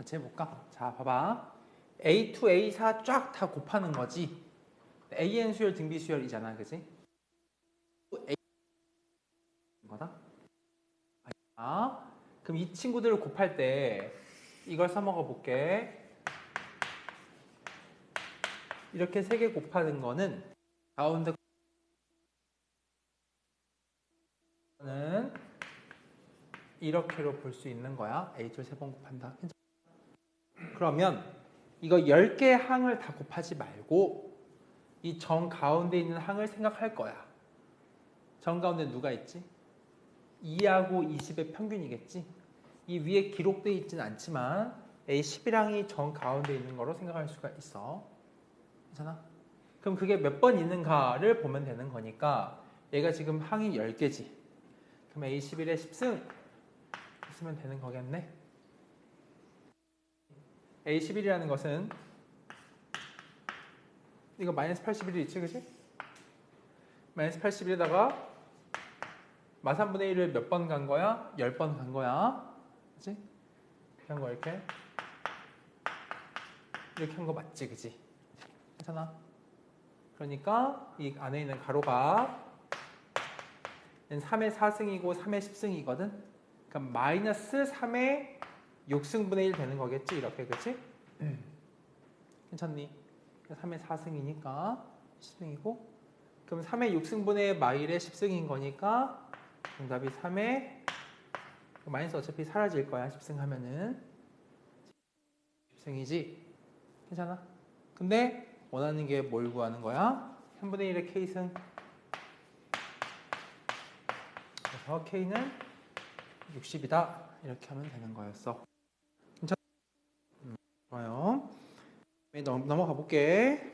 같이 해볼까? 자, 봐봐. A2, A4 쫙 다 곱하는 거지. AN 수열, 등비 수열이잖아, 그지? A 거다. 아, 그럼 이 친구들을 곱할 때 이걸 써먹어 볼게. 이렇게 세 개 곱하는 거는 가운데 거는 이렇게로 볼 수 있는 거야. A2를 세 번 곱한다. 그러면 이거 10개 항을 다 곱하지 말고 이 정 가운데 있는 항을 생각할 거야. 정 가운데 누가 있지? 2하고 20의 평균이겠지? 이 위에 기록되어 있지는 않지만 A11항이 정 가운데 있는 거로 생각할 수가 있어. 괜찮아? 그럼 그게 몇 번 있는가를 보면 되는 거니까 얘가 지금 항이 10개지. 그럼 A11에 10승 쓰면 되는 거겠네. A11이라는 것은 이거 마이너스 81이 있지, 그치? 마이너스 81에다가 마삼분의 1을 몇 번 간 거야? 10번 간 거야. 그치? 이런 거 이렇게 한 거 맞지, 그치? 괜찮아? 그러니까 이 안에 있는 가로가 3의 4승이고 3의 10승이거든? 그럼 마이너스 3의 6승분의 1 되는 거겠지? 이렇게, 그치? 괜찮니? 3의 4승이니까 10승이고 그럼 3의 6승분의 마일의 10승인 거니까 정답이 3의 마이너스 어차피 사라질 거야. 10승 하면은 10승이지. 괜찮아? 근데 원하는 게 뭘 구하는 거야? 3분의 1의 K승. 그래서 K는 60이다. 이렇게 하면 되는 거였어. 괜찮아? 좋아요. 넘어가 볼게.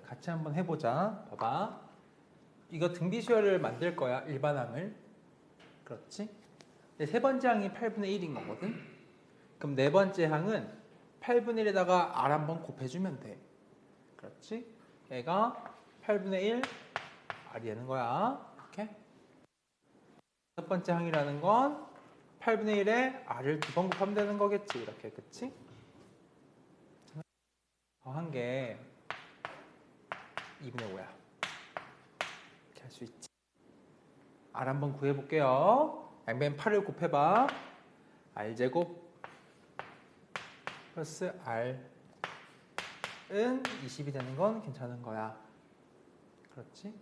같이 한번 해보자. 봐봐. 이거 등비수열을 만들 거야. 일반항을. 그렇지? 세 번째 항이 8분의 1인 거거든. 그럼 네 번째 항은 8분의 1에다가 R 한번 곱해주면 돼. 그렇지? 얘가 8분의 1 R이 되는 거야. 이렇게. 첫 번째 항이라는 건 8분의 1에 R을 두 번 곱하면 되는 거겠지. 이렇게. 그치? 더한 게 2분의 5야. 이렇게 할 수 있지. R 한번 구해볼게요. 양변 8을 곱해봐. R제곱 플러스 R은 20이 되는 건 괜찮은 거야. 그렇지?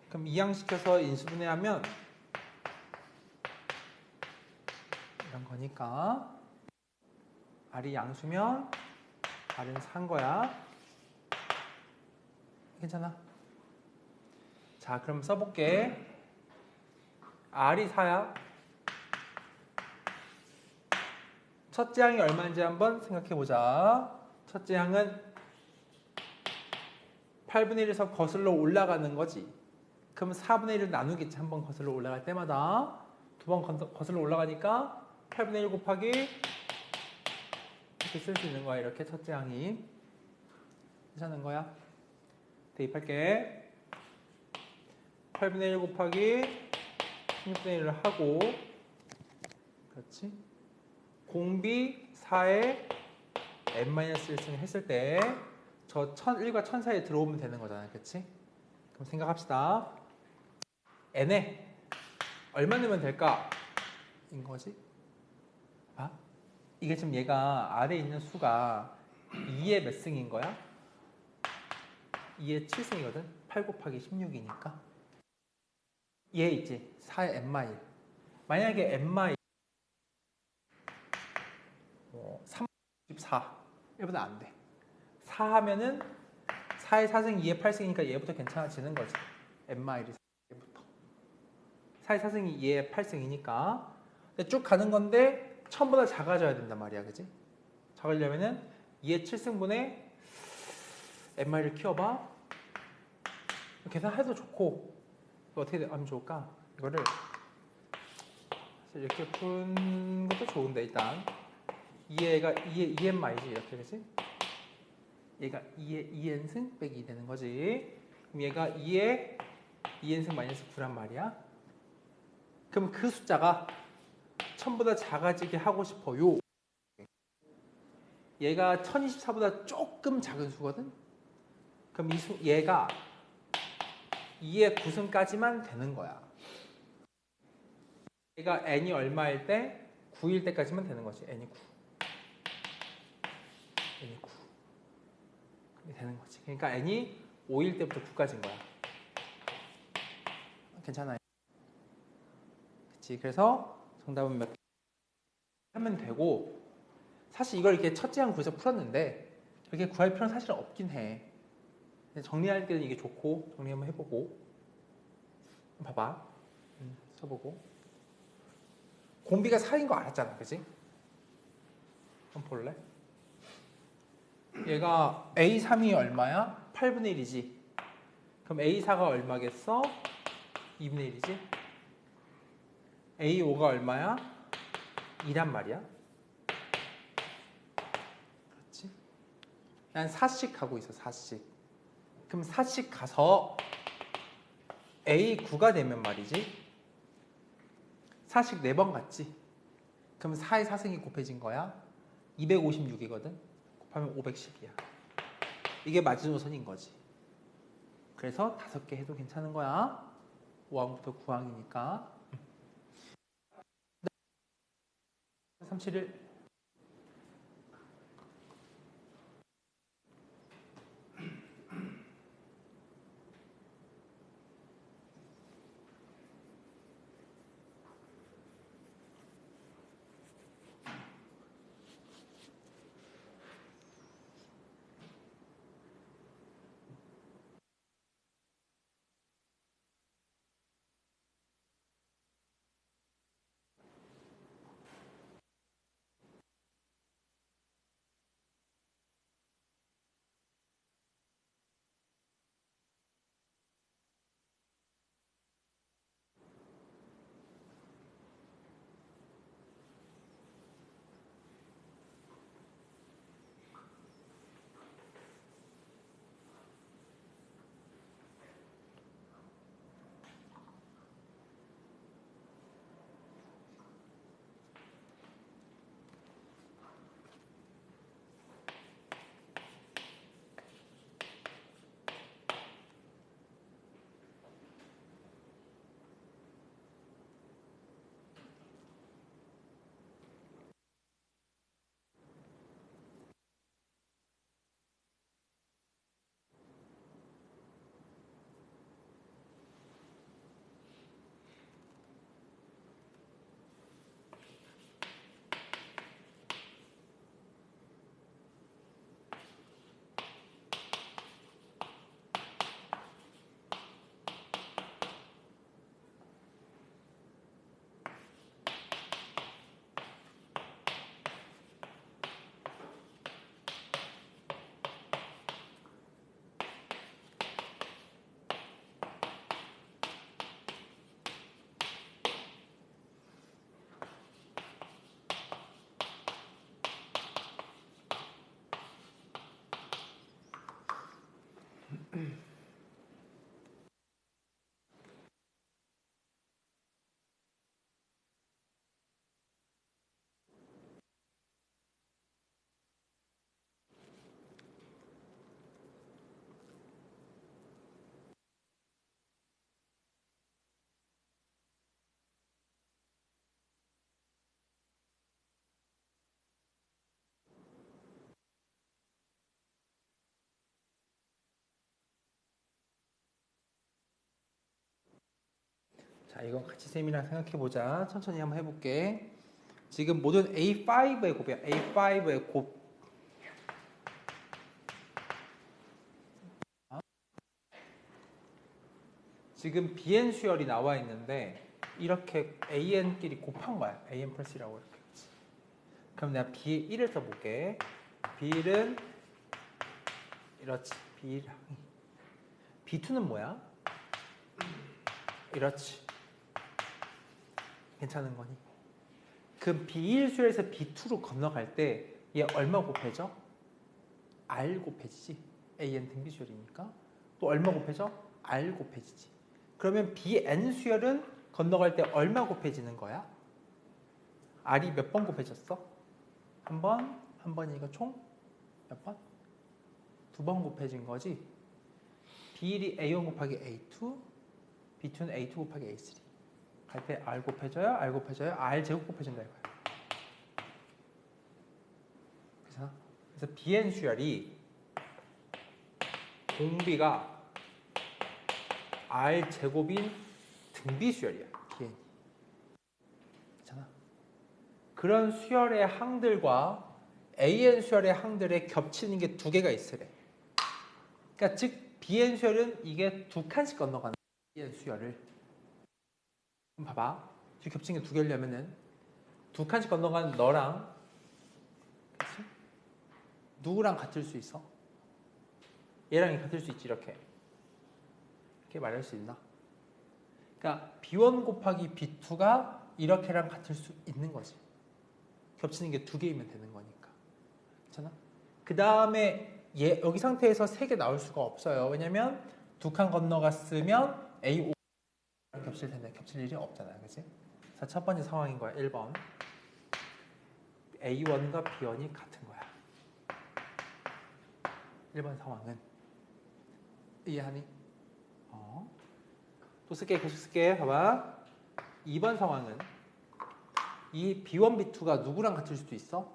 그럼 이항시켜서 인수분해하면 이런 거니까 R이 양수면 R은 4인 거야. 괜찮아? 자, 그럼 써볼게. R이 4야. 첫째 항이 얼마인지 한번 생각해보자. 첫째 항은 8분의 1에서 거슬러 올라가는 거지. 그럼 4분의 1을 나누겠지. 한 번 거슬러 올라갈 때마다. 두 번 거슬러 올라가니까 8분의 1 곱하기 이렇게 쓸 수 있는 거야. 이렇게 첫째 항이. 괜찮은 거야? 대입할게. 8분의 1 곱하기 16분의 1을 하고, 그렇지? 공비 4에 n-1승 했을 때 저 1001과 1000 사이에 들어오면 되는 거잖아. 그렇지? 그럼 생각합시다. n에 얼마 넣으면 될까? 인 거지. 아? 이게 지금 얘가 아래에 있는 수가 2의 몇 승인 거야? 2의 7승이거든? 8 곱하기 16이니까. 얘 있지? 4의 n-1. 만약에 n-1 34 얘보다 안 돼. 4 하면은 4의 4승 2의 8승이니까 얘부터 괜찮아지는 거지. n-1이 4부터. 4의 4승이 2의 8승이니까. 쭉 가는 건데 1000보다 작아져야 된단 말이야. 그지? 작으려면은 2의 7승분의 n-을 키워봐. 계산해도 좋고, 어떻게 하면 좋을까? 이거를 이렇게 푸는 것도 좋은데, 일단 2가 2의 2n마이지 이렇게. 그지? 얘가 2의 2n승 빼기 되는 거지. 그럼 얘가 2의 2n승 마이너스 9란 말이야. 그럼 그 숫자가 1000보다 작아지게 하고 싶어요. 얘가 1024보다 조금 작은 수거든. 그럼 얘가 2의 9승까지만 되는 거야. 얘가 n이 얼마일 때? 9일 때까지만 되는 거지. n이 9. n이 9. 그렇게 되는 거지. 그러니까 n이 5일 때부터 9까지인 거야. 괜찮아요? 그치? 그래서 정답은 몇 개 하면 되고, 사실 이걸 이렇게 첫째 항 구에서 풀었는데 이렇게 구할 필요는 사실은 없긴 해. 정리할 때는 이게 좋고, 정리 한번 해보고. 봐봐. 써보고. 공비가 4인 거 알았잖아. 그치? 한번 볼래? 얘가 A3이 얼마야? 8분의 1이지. 그럼 A4가 얼마겠어? 2분의 1이지. A5가 얼마야? 2란 말이야. 그렇지? 난 4씩 가고 있어. 4씩. 그럼 4씩 가서 A9가 되면 말이지. 4씩 4번 갔지. 그럼 4의 4승이 곱해진 거야. 256이거든. 곱하면 510이야. 이게 마지노선인 거지. 그래서 5개 해도 괜찮은 거야. 5항부터 9항이니까. 371. 자, 이건 같이 쌤이랑 생각해보자. 천천히 한번 해볼게. 지금 모든 A5의 곱이야. A5의 곱. 지금 BN 수열이 나와 있는데 이렇게 AN끼리 곱한 거야. AN 플러스 1이라고 이렇게. 그럼 내가 B에 1을 써볼게. B1은 이렇지. B1. B2는 뭐야? 이렇지. 괜찮은 거니? 그럼 B1 수열에서 B2로 건너갈 때 얘 얼마 곱해져? R 곱해지지. AN 등비 수열이니까. 또 얼마 곱해져? R 곱해지지. 그러면 BN 수열은 건너갈 때 얼마 곱해지는 거야? R이 몇 번 곱해졌어? 한 번, 한 번이니까 총 몇 번? 두 번 곱해진 거지. B1이 A1 곱하기 A2, B2는 A2 곱하기 A3. 갈 때 R 곱해져요, R 곱해져요, R 제곱 곱해진다 이거야. 그래서 BN 수열이 공비가 R 제곱인 등비 수열이야. BN. 그렇잖아. 그런 수열의 항들과 AN 수열의 항들에 겹치는 게 두 개가 있으래. 그러니까 즉 BN 수열은 이게 두 칸씩 건너가는 BN 수열을. 그럼 봐봐. 뒤 겹치는 게 두 개려면은 두 칸씩 건너가는 너랑 그치? 누구랑 같을 수 있어? 얘랑 같을 수 있지 이렇게. 이렇게 말할 수 있나? 그러니까 B1 곱하기 B2가 이렇게랑 같을 수 있는 거지. 겹치는 게 두 개이면 되는 거니까. 괜찮아? 그 다음에 여기 상태에서 세 개 나올 수가 없어요. 왜냐면 두 칸 건너갔으면 A5 겹칠 텐데 겹칠 일이 없잖아요. 그치? 자, 첫 번째 상황인 거야. 1번. A1과 B1이 같은 거야. 1번 상황은. 이해하니? 또 쓸게. 계속 쓸게. 봐봐. 2번 상황은 이 B1, B2가 누구랑 같을 수도 있어?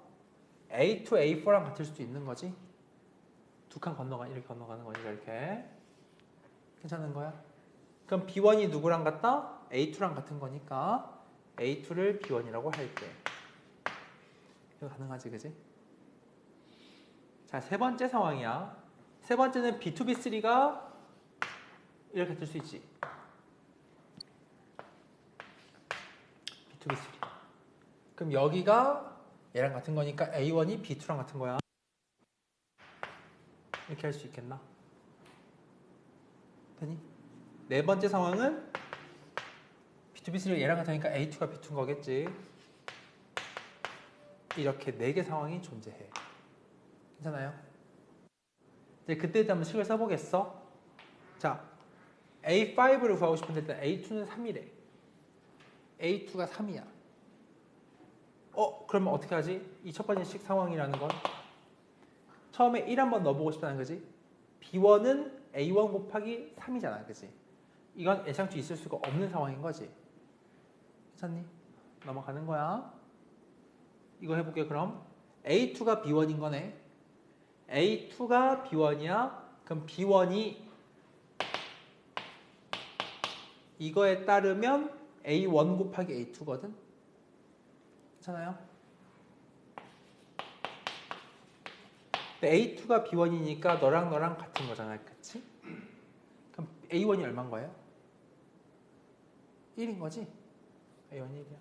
A2, A4랑 같을 수도 있는 거지. 두 칸 이렇게 건너가는 거니까 이렇게. 괜찮은 거야? 그럼 B1이 누구랑 같다? A2랑 같은 거니까 A2를 B1이라고 할게. 이거 가능하지, 그지? 자, 세 번째 상황이야. 세 번째는 B2, B3가 이렇게 같을 수 있지. B2, B3. 그럼 여기가 얘랑 같은 거니까 A1이 B2랑 같은 거야. 이렇게 할 수 있겠나? 되니? 네 번째 상황은 B2, B3가 얘랑 같으니까 A2가 B2인 거겠지. 이렇게 네 개 상황이 존재해. 괜찮아요? 이제 그때 한번 식을 써보겠어? 자, A5를 구하고 싶은데 일단 A2는 3이래. A2가 3이야. 그러면 어떻게 하지? 이 첫 번째 식 상황이라는 건 처음에 1 한번 넣어보고 싶다는 거지. B1은 A1 곱하기 3이잖아. 그치? 이건 애상추 있을 수가 없는 상황인 거지. 괜찮니? 넘어가는 거야. 이거 해볼게 그럼. A2가 B1인 거네. A2가 B1이야. 그럼 B1이 이거에 따르면 A1 곱하기 A2거든. 괜찮아요? A2가 B1이니까 너랑 같은 거잖아. 그치? 그럼 A1이 얼마인 거예요? 1인 거지? A1이 1이야.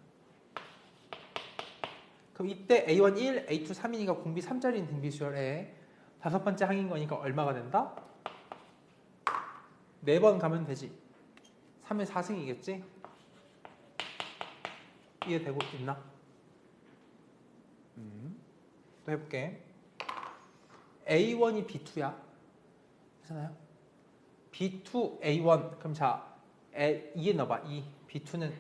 그럼 이때 A1 1, A2 3이니까 공비 3짜리인 등비수열에 다섯 번째 항인 거니까 얼마가 된다? 4번 가면 되지. 3의 4승이겠지? 이해되고 있나? 또 해볼게. A1이 B2야. 괜찮아요? B2 A1 그럼 자 2에 넣어봐 2 B2는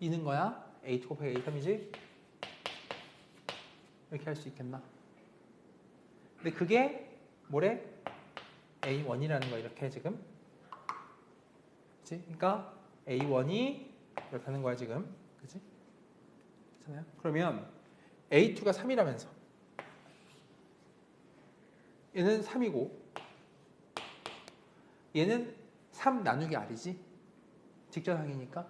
2는 거야 A2 곱하기 A3이지 이렇게 할 수 있겠나 근데 그게 뭐래 A1이라는 거야 이렇게 지금 그치? 그러니까 A1이 이렇게 하는 거야 지금 그치? 괜찮아요? 그러면 A2가 3이라면서 얘는 3이고 얘는 3 나누기 R이지 직전항이니까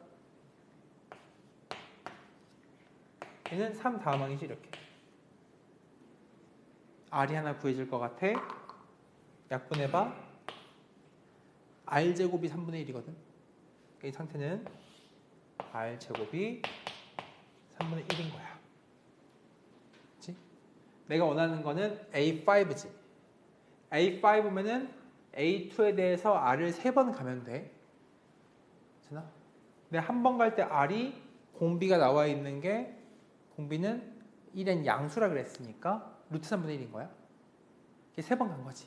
얘는 3 다음항이지 이렇게 R이 하나 구해질 것 같아 약분해봐 R제곱이 3분의 1이거든 이 상태는 R제곱이 3분의 1인 거야 그치? 내가 원하는 거는 A5지 A5면은 A2에 대해서 R을 3번 가면 돼 괜찮아? 근데 한 번 갈 때 R이 공비가 나와 있는 게 공비는 1엔 양수라 그랬으니까 루트 3분의 1인 거야 이게 3번 간 거지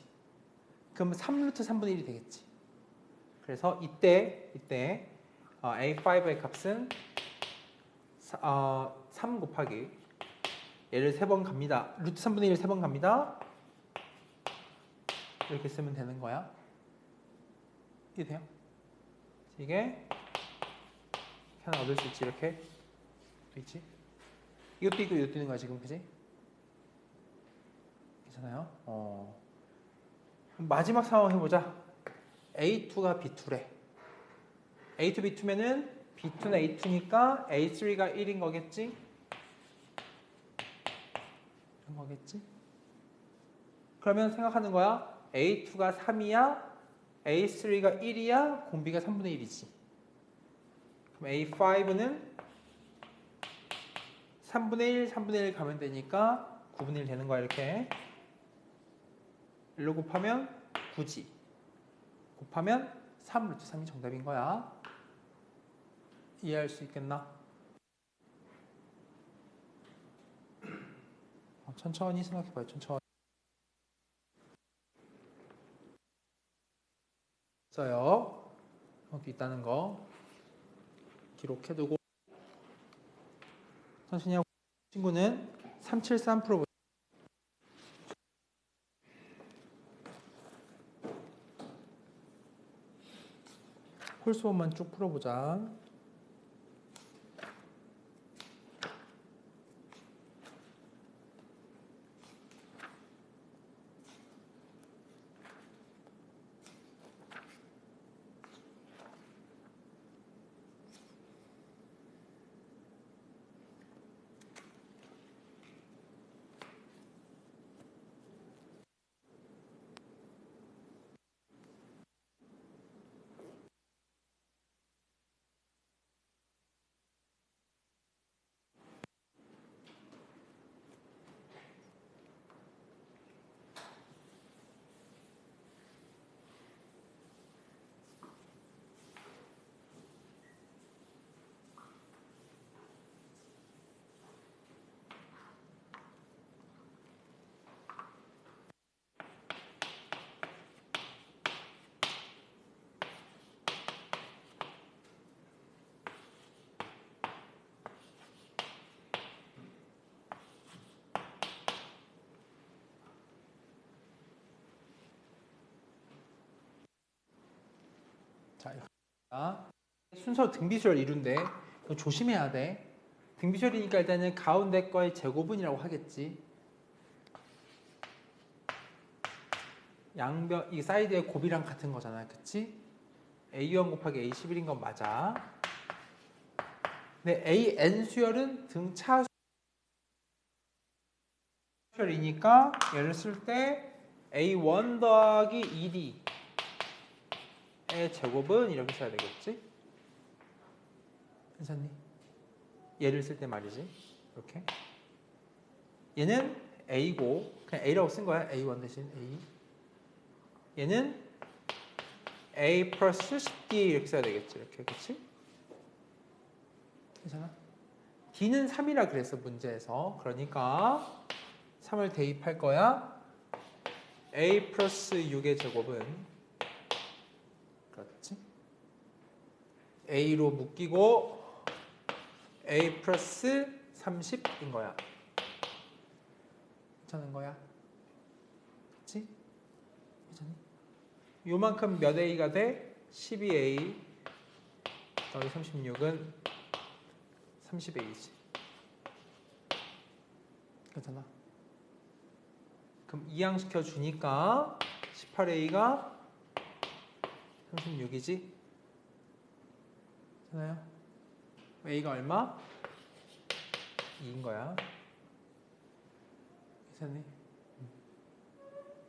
그럼 3루트 3분의 1이 되겠지 그래서 이때 A5의 값은 3 곱하기 얘를 3번 갑니다 루트 3분의 1을 3번 갑니다 이렇게 쓰면 되는 거야 이해돼요? 이게 하나 얻을 수 있지 이렇게 또 있지 이것도 있고 이것도 있는 거야 지금 그지? 괜찮아요? 마지막 상황 해보자 A2가 B2래 A2 B2면은 B2는 A2니까 A3가 1인 거겠지? 이런 거겠지? 그러면 생각하는 거야 A2가 3이야 A3가 1이야 공비가 3분의 1이지 그럼 A5는 3분의 1, 3분의 1 가면 되니까 9분의 1 되는 거야 이렇게 1로 곱하면 9지 곱하면 3 루트 3이 정답인 거야 이해할 수 있겠나? 천천히 생각해봐요 천천히 써요 여기 있다는 거 기록해두고 천천히 하고 친구는 373 풀어보자 홀수원만 쭉 풀어보자 자, 순서 등비수열 이룬데 이거 조심해야 돼. 등비수열이니까 일단은 가운데 거의 제곱은이라고 하겠지. 양변 이 사이드의 곱이랑 같은 거잖아, 그치? A1 곱하기 A11인 건 맞아. 근데 AN 수열은 등차 수열이니까 얘를 쓸 때 A1 더하기 2D의 제곱은 이렇게 써야 되겠지? 괜찮니? 얘를 쓸 때 말이지. 이렇게. 얘는 A고 그냥 A라고 쓴 거야. A1 대신 A. 얘는 A 플러스 10D 이렇게 써야 되겠지. 이렇게. 그치? 괜찮아? D는 3이라 그랬어 문제에서. 그러니까 3을 대입할 거야. a 플러스 6의 제곱은 그렇지? a로 묶이고 a 플러스 30인 거야. 괜찮은 거야? 그치? 괜찮니? 요만큼 몇 a가 돼? 12a 더하기 36은 30a지. 괜찮아? 그럼 이항시켜 주니까 18a가 36이지? 괜찮아요? a가 얼마? 2인 거야. 괜찮니?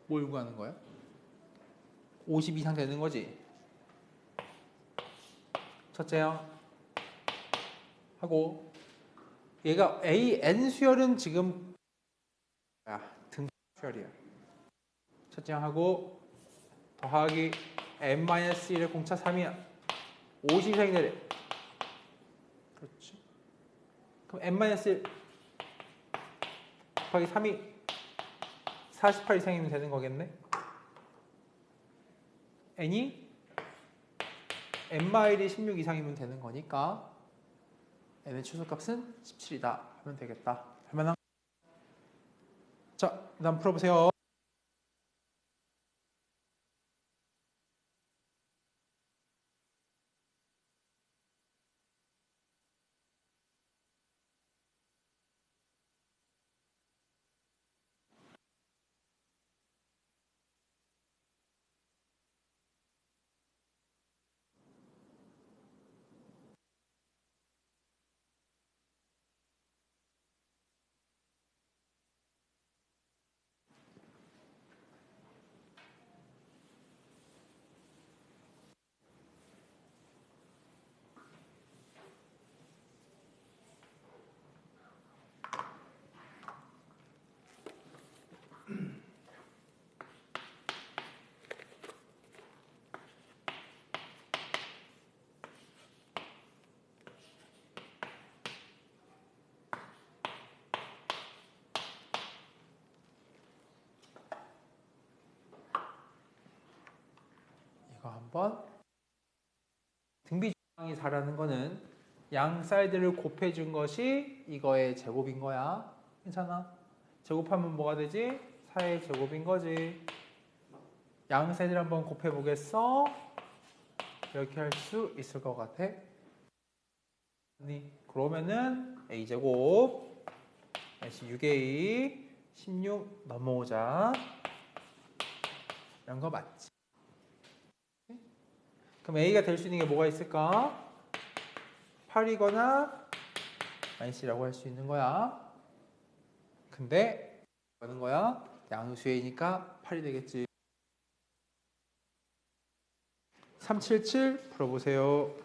뭘 구하는 거야? 50 이상 되는 거지? 첫째요. 하고 얘가 an 수열은 지금 등 수열이야. 첫째 하고 더하기 n-1의 공차 3이야. 50 이상이 되래. 그렇지. 그럼 n-1 곱하기 3이 48 이상이면 되는 거겠네. n이 n-1이 16 이상이면 되는 거니까 n의 최소값은 17이다 하면 되겠다. 할만한? 자, 그다음 풀어보세요. 이거 한번 등비중앙이 4라는 거는 양 사이드를 곱해준 것이 이거의 제곱인 거야. 괜찮아? 제곱하면 뭐가 되지? 4의 제곱인 거지. 양 사이드를 한번 곱해보겠어? 이렇게 할 수 있을 것 같아. 그러면은 a제곱 다시 6a 16 넘어오자. 이런 거 맞지? 그럼 a가 될 수 있는 게 뭐가 있을까? 8이거나 마이너스라고 할 수 있는 거야. 근데 뭐 하는 거야? 양수이니까 8이 되겠지. 377 풀어보세요.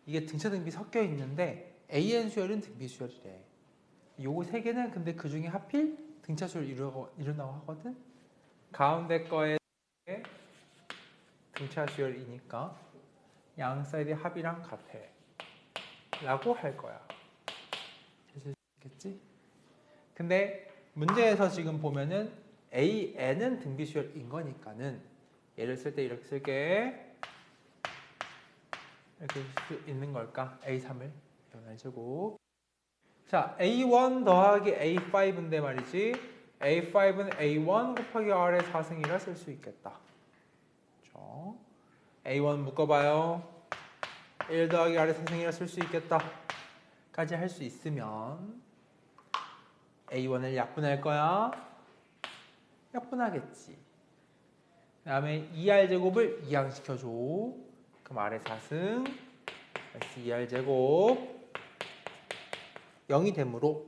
이게 등차 등비 섞여 있는데 AN 수열은 등비 수열이래. 요거 세 개는 근데 그 중에 하필 등차 수열 이룬다고 하거든. 가운데 거에 등차 수열이니까 양 사이드의 합이랑 같아 라고 할 거야. 되실 수 있겠지? 근데 문제에서 지금 보면은 AN은 등비수열인 거니까는 얘를 쓸 때 이렇게 쓸게. 이렇게 쓸 수 있는 걸까? A3을 A1제곱. 자, A1 더하기 A5인데 말이지. A5는 A1 곱하기 R의 4승이라 쓸 수 있겠다. 그렇죠? A1 묶어봐요. 1 더하기 R의 4승이라 쓸 수 있겠다. 까지 할 수 있으면 A1을 약분할 거야. 약분하겠지. 그 다음에 2R제곱을 이항시켜줘. 그럼 R의 4승2R제곱 0이 되므로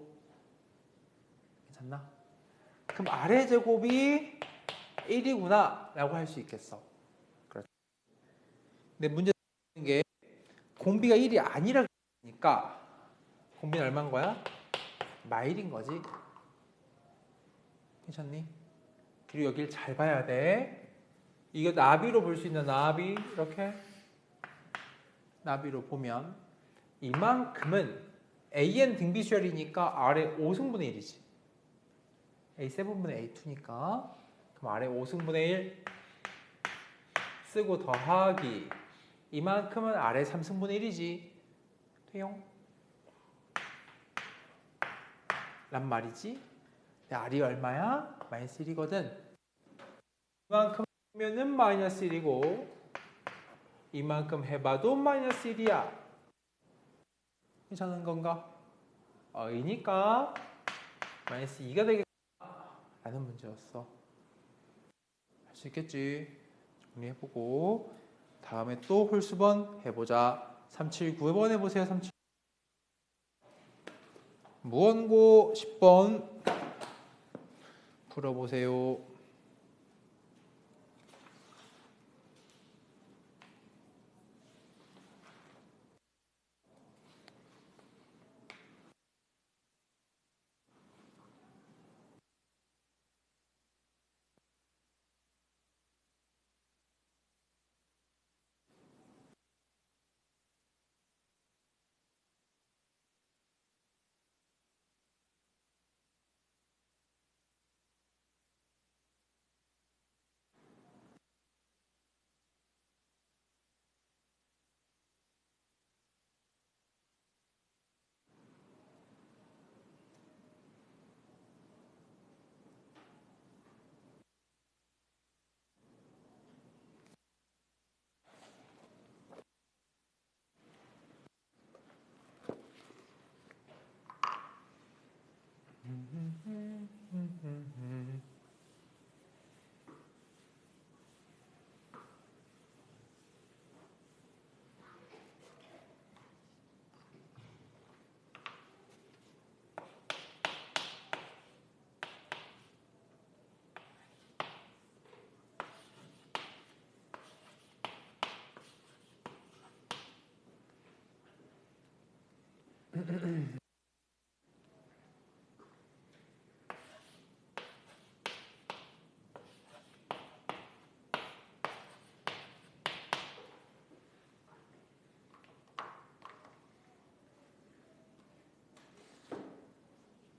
괜찮나? 그럼 R의 제곱이 1이구나 라고 할 수 있겠어. 그렇죠. 근데 문제는 게 공비가 1이 아니라 그러니까 공비는 얼마인 거야? 마일인 거지. 괜찮니? 그리고 여기를 잘 봐야 돼. 이거 나비로 볼 수 있는 나비 이렇게 나비로 보면 이만큼은 AN 등비수열이니까 R의 5승분의 1이지. A7분의 A2니까 그럼 R의 5승분의 1 쓰고 더하기 이만큼은 R의 3승분의 1이지. 돼요? 란 말이지. 근데 R이 얼마야? 마이너스 1이거든. 이만큼 하면은 마이너스 1이고 이만큼 해봐도 마이너스 1이야. 괜찮은 건가? 이니까 마이너스 2가 되겠다 라는 문제였어. 할 수 있겠지. 정리해보고 다음에 또 홀수번 해보자. 379번 해보세요. 37 무원고 10번 풀어보세요.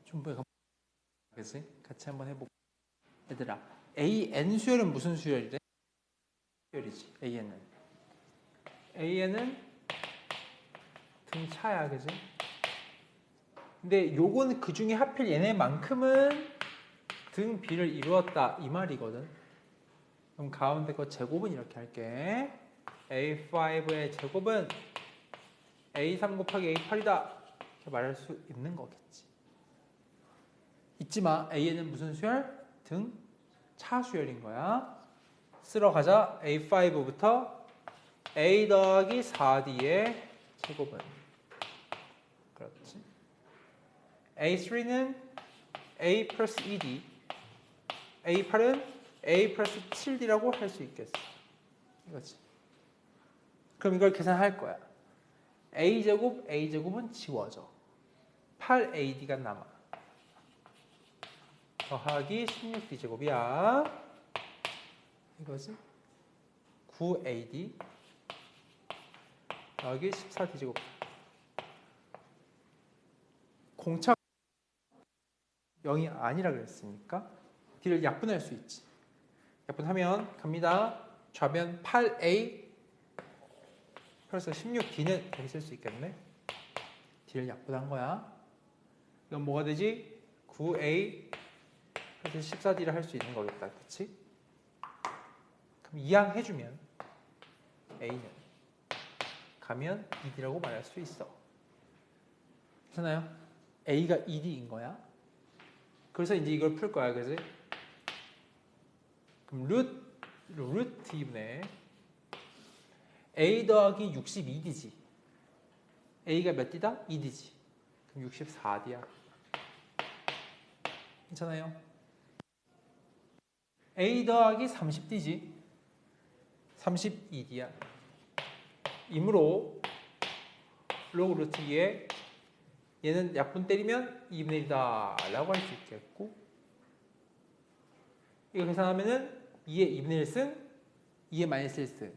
중부에 가겠지? 같이 한번 해볼까? 얘들아, AN 수열은 무슨 수열이래? 수열이지. AN은 등차야, 그지? 근데 요거는 그 중에 하필 얘네만큼은 등 B를 이루었다 이 말이거든. 그럼 가운데 거 제곱은 이렇게 할게. A5의 제곱은 A3 곱하기 A8이다 이렇게 말할 수 있는 거겠지. 잊지 마. AN은 무슨 수열? 등 차 수열인 거야. 쓸어 가자. A5부터 A 더하기 4D의 제곱은 그렇지. A3는 A 플러스 2D A8은 A 플러스 7D라고 할 수 있겠어. 이거지. 그럼 이걸 계산할 거야. A제곱, A제곱은 지워져. 8AD가 남아. 더하기 16D제곱이야. 이거지. 9AD 여기 14D 제곱. 공차 0이 아니라 그랬으니까 D를 약분할 수 있지. 약분하면 갑니다. 좌변 8A 플러스 16D는 여기 쓸 수 있겠네. D를 약분한 거야. 이건 뭐가 되지? 9A 플러스 14D를 할 수 있는 거겠다. 그치? 그럼 이항해주면 A는 가면 2D라고 말할 수 있어. 괜찮아요? A가 2D인 거야. 그래서 이제 이걸 풀 거야. 그지? 그럼 루트 2분의 A 더하기 62D지. A가 몇 D다? 2D지. 그럼 64D야. 괜찮아요? A 더하기 30D지. 32D야. 이므로 로그 루트 2에 얘는 약분 때리면 2분의 1이다 라고 할 수 있겠고, 이거 계산하면은 2의 2분의 1승 2의 마이너스 1승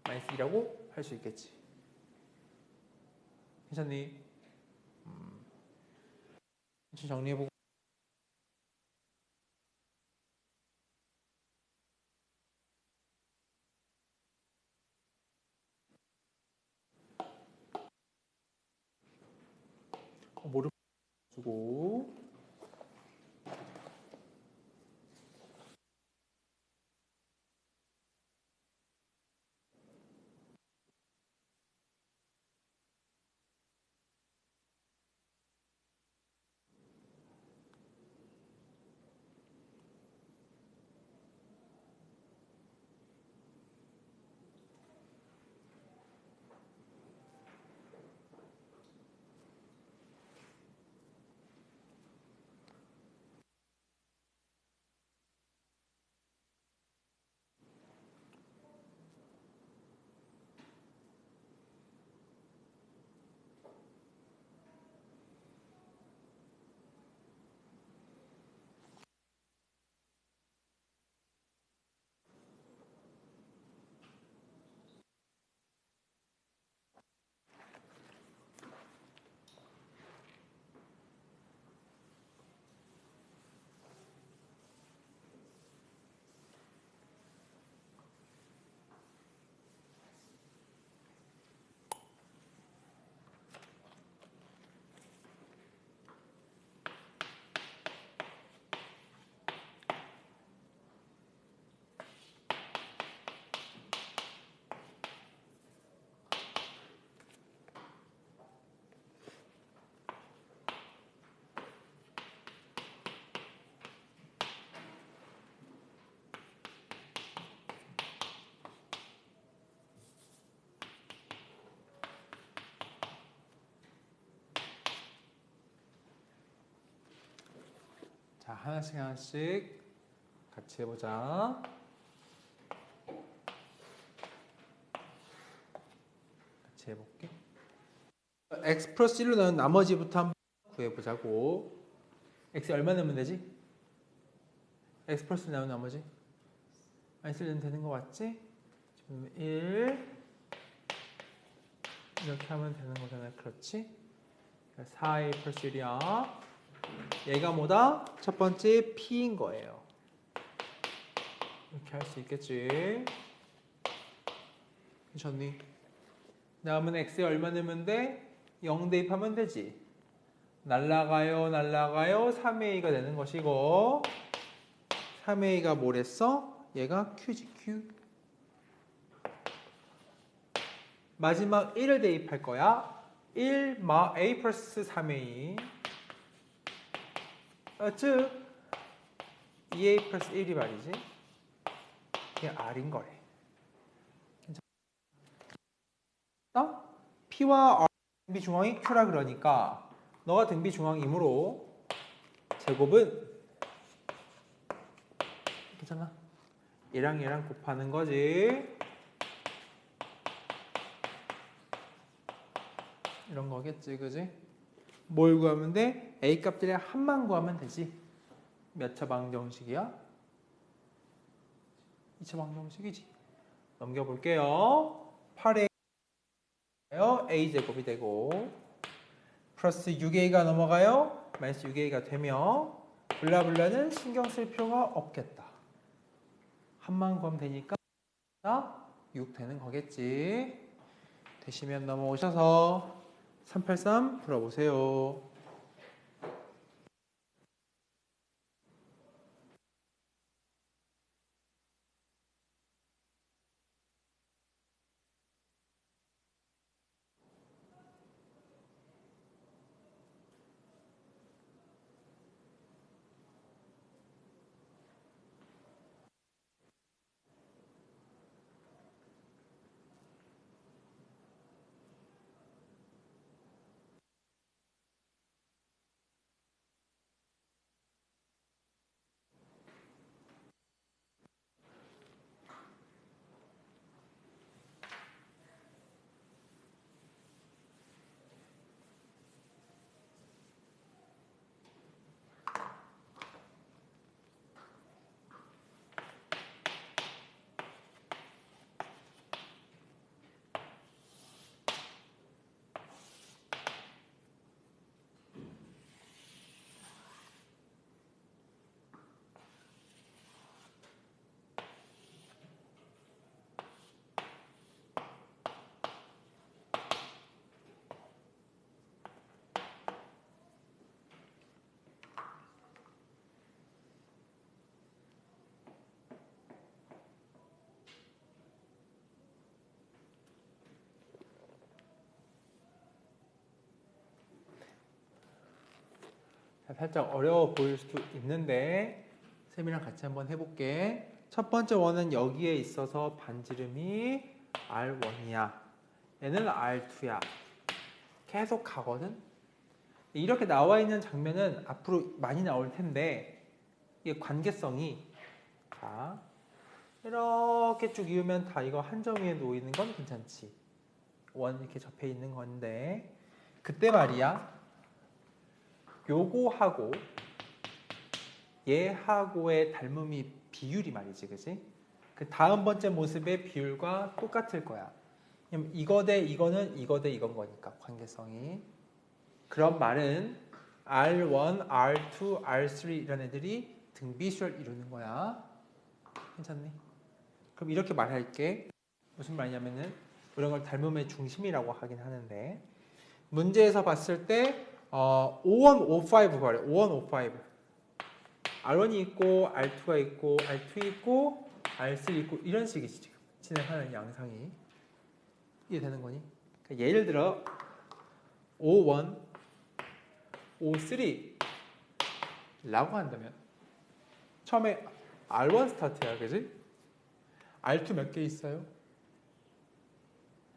마이너스 2라고 할 수 있겠지. 괜찮니? 정리해보고. 모르 주고. 자, 하나씩 하나씩 같이 해보자. 같이 해볼게. x 플러스 1로 나온 나머지부터 한번 구해보자고. x 얼마 넣으면 되지? x 플러스 1 나온 나머지? 마이너스 1 넣으면 되는 거 맞지? 지금 1 이렇게 하면 되는 거잖아. 그렇지? 4a 플러스 1이야. 얘가 뭐다? 첫 번째 p인 거예요. 이렇게 할 수 있겠지. 괜찮니? 다음은 x에 얼마 넣으면 돼? 0 대입하면 되지. 날라가요, 날라가요. 3a가 되는 것이고, 3a가 뭐랬어? 얘가 q지, q. 마지막 1을 대입할 거야. 1 마 a 플러스 3a. 즉 2a 플러스 1이 말이지. 이게 r인 거래. P와 R 등비 중앙이 Q라 그러니까 너가 등비 중앙이므로 제곱은 괜찮아? 얘랑 얘랑 곱하는 거지. 이런 거겠지, 그지? 뭘 구하면 돼? A 값들의 합만 구하면 되지. 몇 차 방정식이야? 2차 방정식이지. 넘겨볼게요. 8에 a제곱이 되고 플러스 6a가 넘어가요. 마이너스 6a가 되며 블라블라는 신경 쓸 필요가 없겠다. 한만 구하면 되니까 6 되는 거겠지. 되시면 넘어오셔서 383 풀어보세요. 살짝 어려워 보일 수도 있는데 쌤이랑 같이 한번 해볼게. 첫 번째 원은 여기에 있어서 반지름이 R1이야. 얘는 R2야. 계속 가거든. 이렇게 나와 있는 장면은 앞으로 많이 나올 텐데 이게 관계성이 자 이렇게 쭉 이으면 다 이거 한 점 위에 놓이는 건 괜찮지. 원 이렇게 접해 있는 건데 그때 말이야. 요거하고 얘하고의 닮음이 비율이 말이지, 그지? 그 다음 번째 모습의 비율과 똑같을 거야. 이거 대 이거는 이거 대 이건 거니까 관계성이. 그런 말은 R1, R2, R3 이런 애들이 등비수를 이루는 거야. 괜찮니? 그럼 이렇게 말할게. 무슨 말이냐면은 이런 걸 닮음의 중심이라고 하긴 하는데 문제에서 봤을 때 51, 55 구하래. 51, 55. R1이 있고 R2가 있고 R2 있고 R3 있고 이런 식이지 지금 진행하는 양상이. 이해되는 거니? 그러니까 예를 들어 51, 53 라고 한다면 처음에 R1 스타트야, 그지? R2 몇 개 있어요?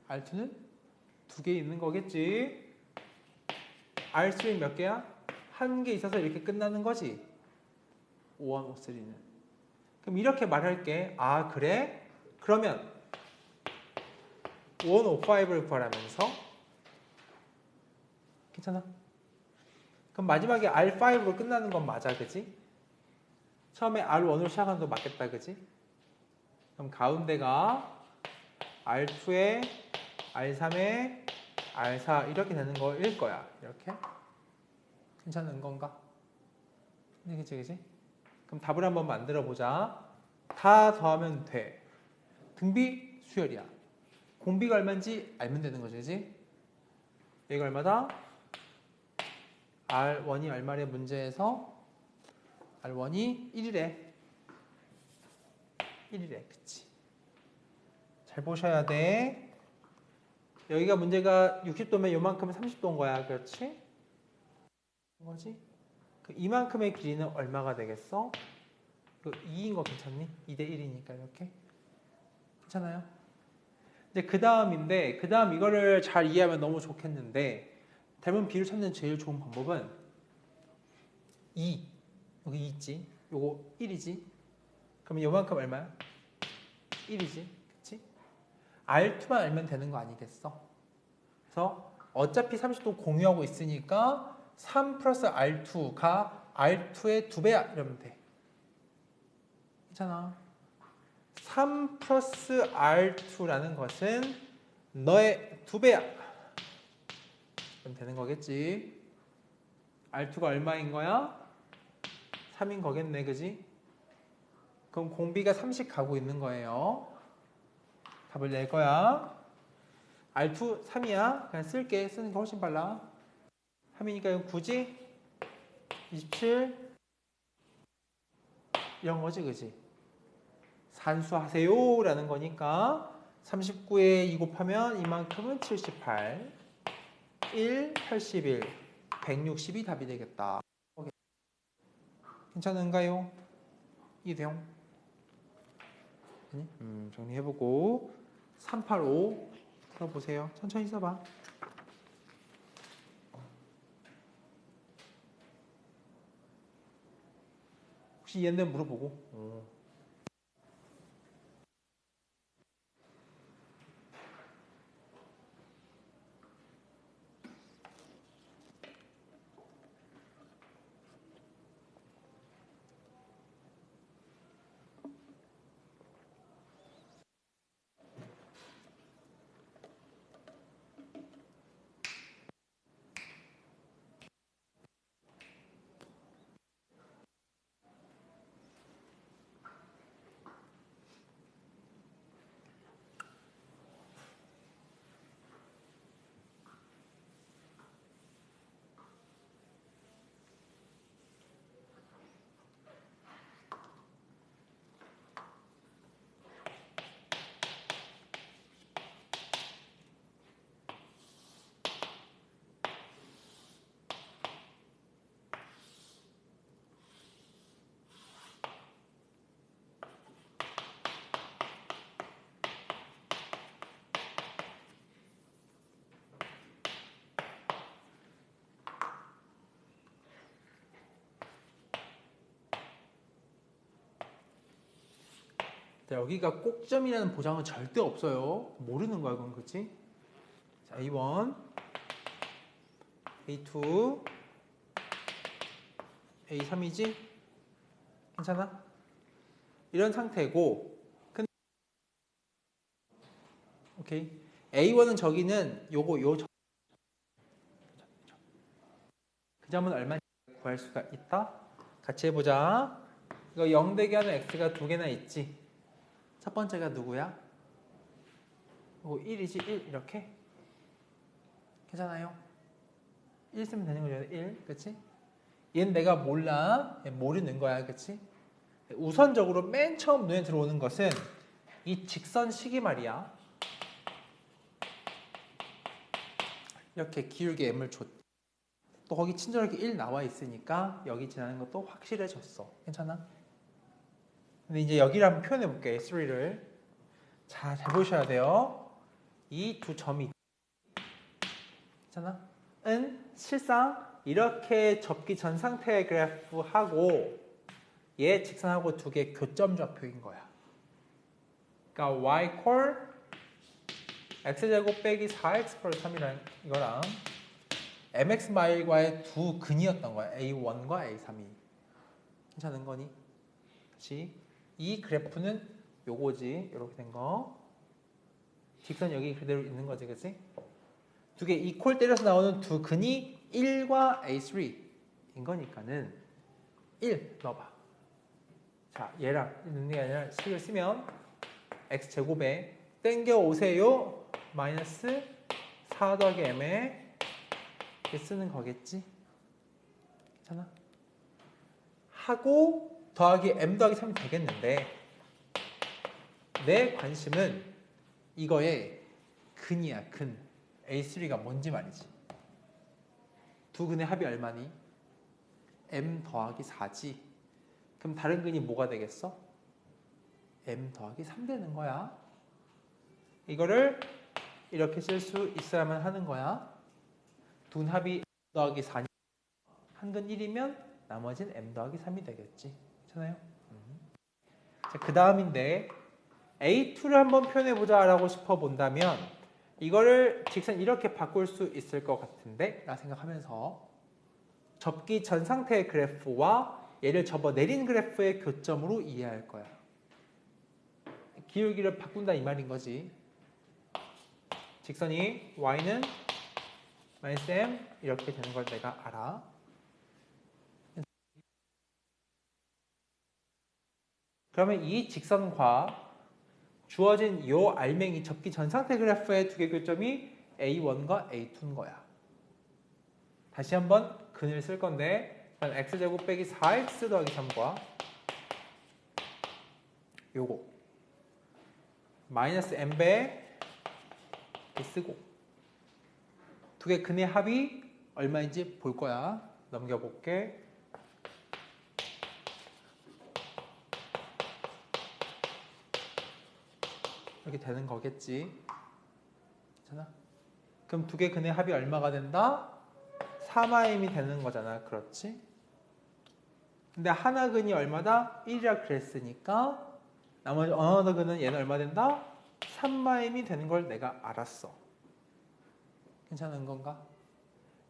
R2는 2개 있는 거겠지? R3는 몇 개야? 한 개 있어서 이렇게 끝나는 거지. 51, 53는. 그럼 이렇게 말할게. 아, 그래? 그러면 105를 구하라면서 괜찮아? 그럼 마지막에 R5로 끝나는 건 맞아, 그지? 처음에 R1으로 시작하는 거 맞겠다, 그지? 그럼 가운데가 R2에 R3에 R4 이렇게 되는 거일 거야. 이렇게. 괜찮은 건가? 네, 그치, 그치? 그럼 답을 한번 만들어 보자. 다 더하면 돼. 등비 수열이야. 공비가 얼마인지 알면 되는 거지, 그치? 얘가 얼마다? R1이 얼마래 문제에서? R1이 1이래. 1이래, 그치? 잘 보셔야 돼. 여기가 문제가 60도면 요만큼은 30도인 거야, 그렇지? 뭐지? 그 이만큼의 길이는 얼마가 되겠어? 그 2인 거 괜찮니? 2대 1이니까 이렇게. 괜찮아요? 이제 그 다음인데, 그 다음 이거를 잘 이해하면 너무 좋겠는데, 닮은 비율 찾는 제일 좋은 방법은 2. 여기 2 있지? 요거 1이지? 그러면 요만큼 얼마야? 1이지? 그치? R2만 알면 되는 거 아니겠어? 그래서 어차피 30도 공유하고 있으니까 3 플러스 R2가 R2의 2배야 이러면 돼. 괜찮아. 3 플러스 R2라는 것은 너의 2배야. 그럼 되는 거겠지. R2가 얼마인 거야? 3인 거겠네, 그지? 그럼 공비가 30 가고 있는 거예요. 답을 낼 거야. R2 3이야. 그냥 쓸게. 쓰는 게 훨씬 빨라. 3이니까 이건 9지? 27 이런 거지, 그지? 산수하세요 라는 거니까 39에 2 곱하면 이만큼은 78 1, 81 160이 답이 되겠다. 괜찮은가요? 이대용 정리해보고 385 풀어보세요. 천천히 써봐. 혹시 이해는 물어보고. 자, 여기가 꼭점이라는 보장은 절대 없어요. 모르는 거야, 그건, 그치? 자, A1, A2, A3이지? 괜찮아? 이런 상태고, 오케이. A1은 저기는 그 점은 얼마 구할 수가 있다? 같이 해보자. 이거 0 되게 하는 x가 2개나 있지? 첫 번째가 누구야? 1이지, 1 이렇게? 괜찮아요? 1 쓰면 되는 거죠, 1, 그치? 얘는 내가 몰라, 모르는 거야, 그치? 우선적으로 맨 처음 눈에 들어오는 것은 이 직선식이 말이야. 이렇게 기울기 m을 줬. 또 거기 친절하게 1 나와 있으니까 여기 지나는 것도 확실해졌어. 괜찮아? 근데 이제 여기를 한번 표현해 볼게. 3를. 자, 잘 보셔야 돼요. 이 두 점이 괜찮아? 은 실상 이렇게 접기 전 상태의 그래프하고 얘 직선하고 두 개 교점 좌표인 거야. 그러니까 y 콜 x제곱 빼기 4x 플러스 3이랑 이거랑 mx 마일과의 두 근이었던 거야. a1과 a3이. 괜찮은 거니? 그렇지? 이 그래프는 요거지. 이렇게 된 거. 직선 여기 그대로 있는 거지. 그치? 두 개 이퀄 때려서 나오는 두 근이 1과 a3인 거니까는 1 넣어봐. 자, 얘랑 넣는 게 아니라 식을 쓰면 x제곱에 땡겨 오세요. 마이너스 4 더하기 m에 이렇게 쓰는 거겠지? 괜찮아? 하고 더하기 m 더하기 3이 되겠는데 내 관심은 이거의 근이야, 근. A3가 뭔지 말이지. 두 근의 합이 얼마니? m 더하기 4지. 그럼 다른 근이 뭐가 되겠어? m 더하기 3 되는 거야. 이거를 이렇게 쓸 수 있어야만 하는 거야. 두 근 합이 m 더하기 4니 한 근 1이면 나머지는 m 더하기 3이 되겠지. 괜찮아요? 자, 그 다음인데 A2를 한번 표현해보자 라고 싶어 본다면 이거를 직선 이렇게 바꿀 수 있을 것 같은데 라 생각하면서 접기 전 상태의 그래프와 얘를 접어 내린 그래프의 교점으로 이해할 거야. 기울기를 바꾼다 이 말인 거지. 직선이 y는 마이너스 m 이렇게 되는 걸 내가 알아. 그러면 이 직선과 주어진 이 알맹이 접기 전상태 그래프의 두 개 교점이 A1과 A2인 거야. 다시 한번 근을 쓸 건데 x제곱 빼기 4x 더하기 3과 요거 마이너스 m배 쓰고 두 개 근의 합이 얼마인지 볼 거야. 넘겨볼게. 이렇게 되는 거겠지. 괜찮아? 그럼 두 개 근의 합이 얼마가 된다? 3m이 되는 거잖아. 그렇지? 근데 하나 근이 얼마다? 1이라 그랬으니까 나머지 어느 근은 얘는 얼마 된다? 3m이 되는 걸 내가 알았어. 괜찮은 건가?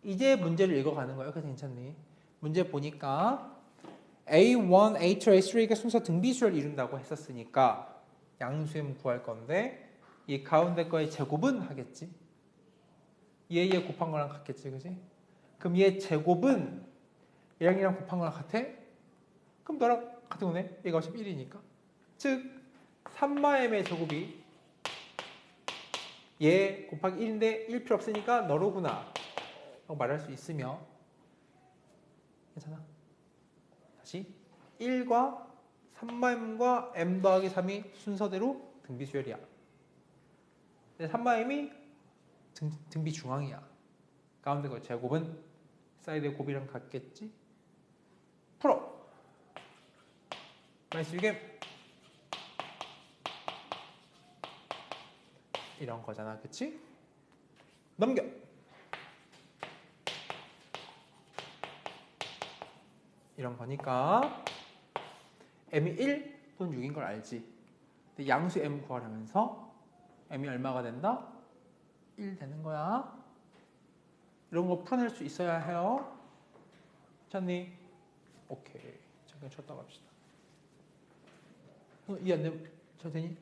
이제 문제를 읽어가는 거야. 그래서 괜찮니? 문제 보니까 A1, A2, A3가 순서 등비수열 이룬다고 했었으니까 양수임 구할 건데 이 가운데 거의 제곱은 하겠지? 얘 곱한 거랑 같겠지, 그지? 그럼 얘 제곱은 얘랑 곱한 거랑 같아? 그럼 너랑 같은 거네? 얘가 11이니까. 즉 3마m의 제곱이 얘 곱하기 1인데 1 필요 없으니까 너로구나 라고 말할 수 있으며 괜찮아? 다시 1과 3마m과 m 더하기 3이 순서대로 등비수열이야. 근데 3마m이 등비 중앙이야. 가운데 거 제곱은 사이드의 곱이랑 같겠지? 풀어! 마이너스 6m 이런 거잖아. 그치? 넘겨! 이런 거니까 m이 1 또는 6인 걸 알지. 근데 양수 m 구하려면서 m이 얼마가 된다? 1 되는 거야. 이런 거 풀어낼 수 있어야 해요. 괜찮니? 오케이. 잠깐 쉬었다 갑시다. 이해 안 되면 잘 되니?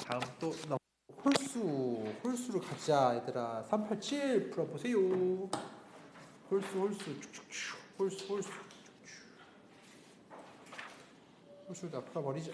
다음 또 홀수를 가자 얘들아. 387 풀어보세요. 홀수 쭉쭉쭉 홀수 홀수 다 풀어버리자.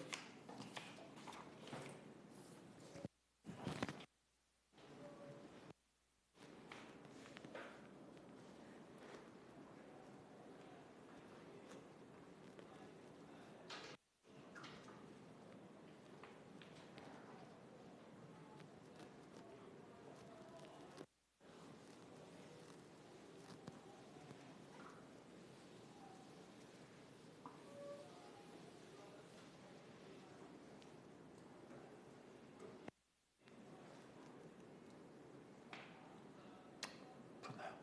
풀어놔요.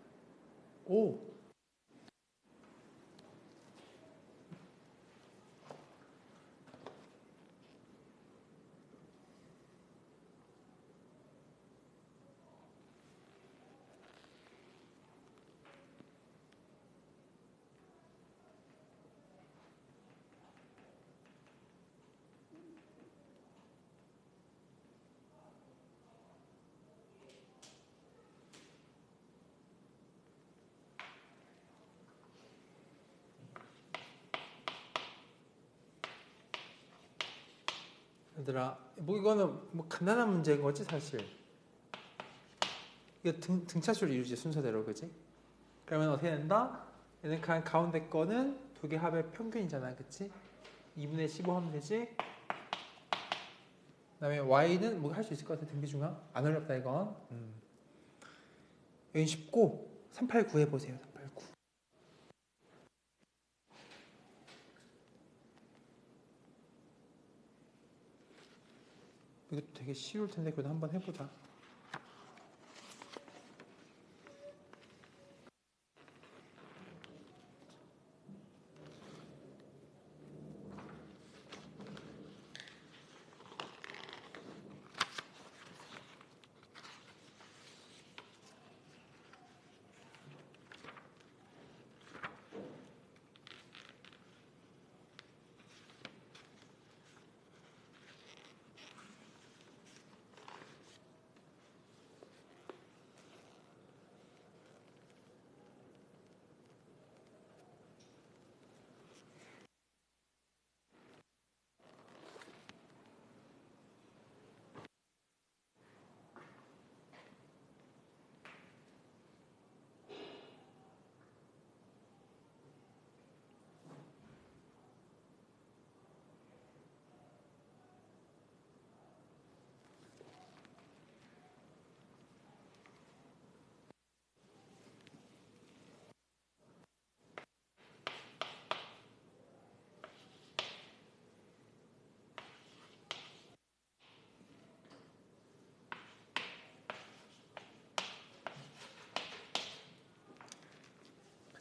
오. 얘들아, 뭐 이거는 뭐 간단한 문제인 거지 사실. 이거 등차수를 이루지 순서대로, 그지? 그러면 어떻게 된다? 얘는 가운데 거는 두 개 합의 평균이잖아, 그치? 2분의 15 하면 되지? 그 다음에 y는 뭐 할 수 있을 것 같아, 등비 중앙? 안 어렵다 이건. 여기 쉽고 389 해보세요. 389. 이것도 되게 쉬울 텐데 그래도 한번 해보자.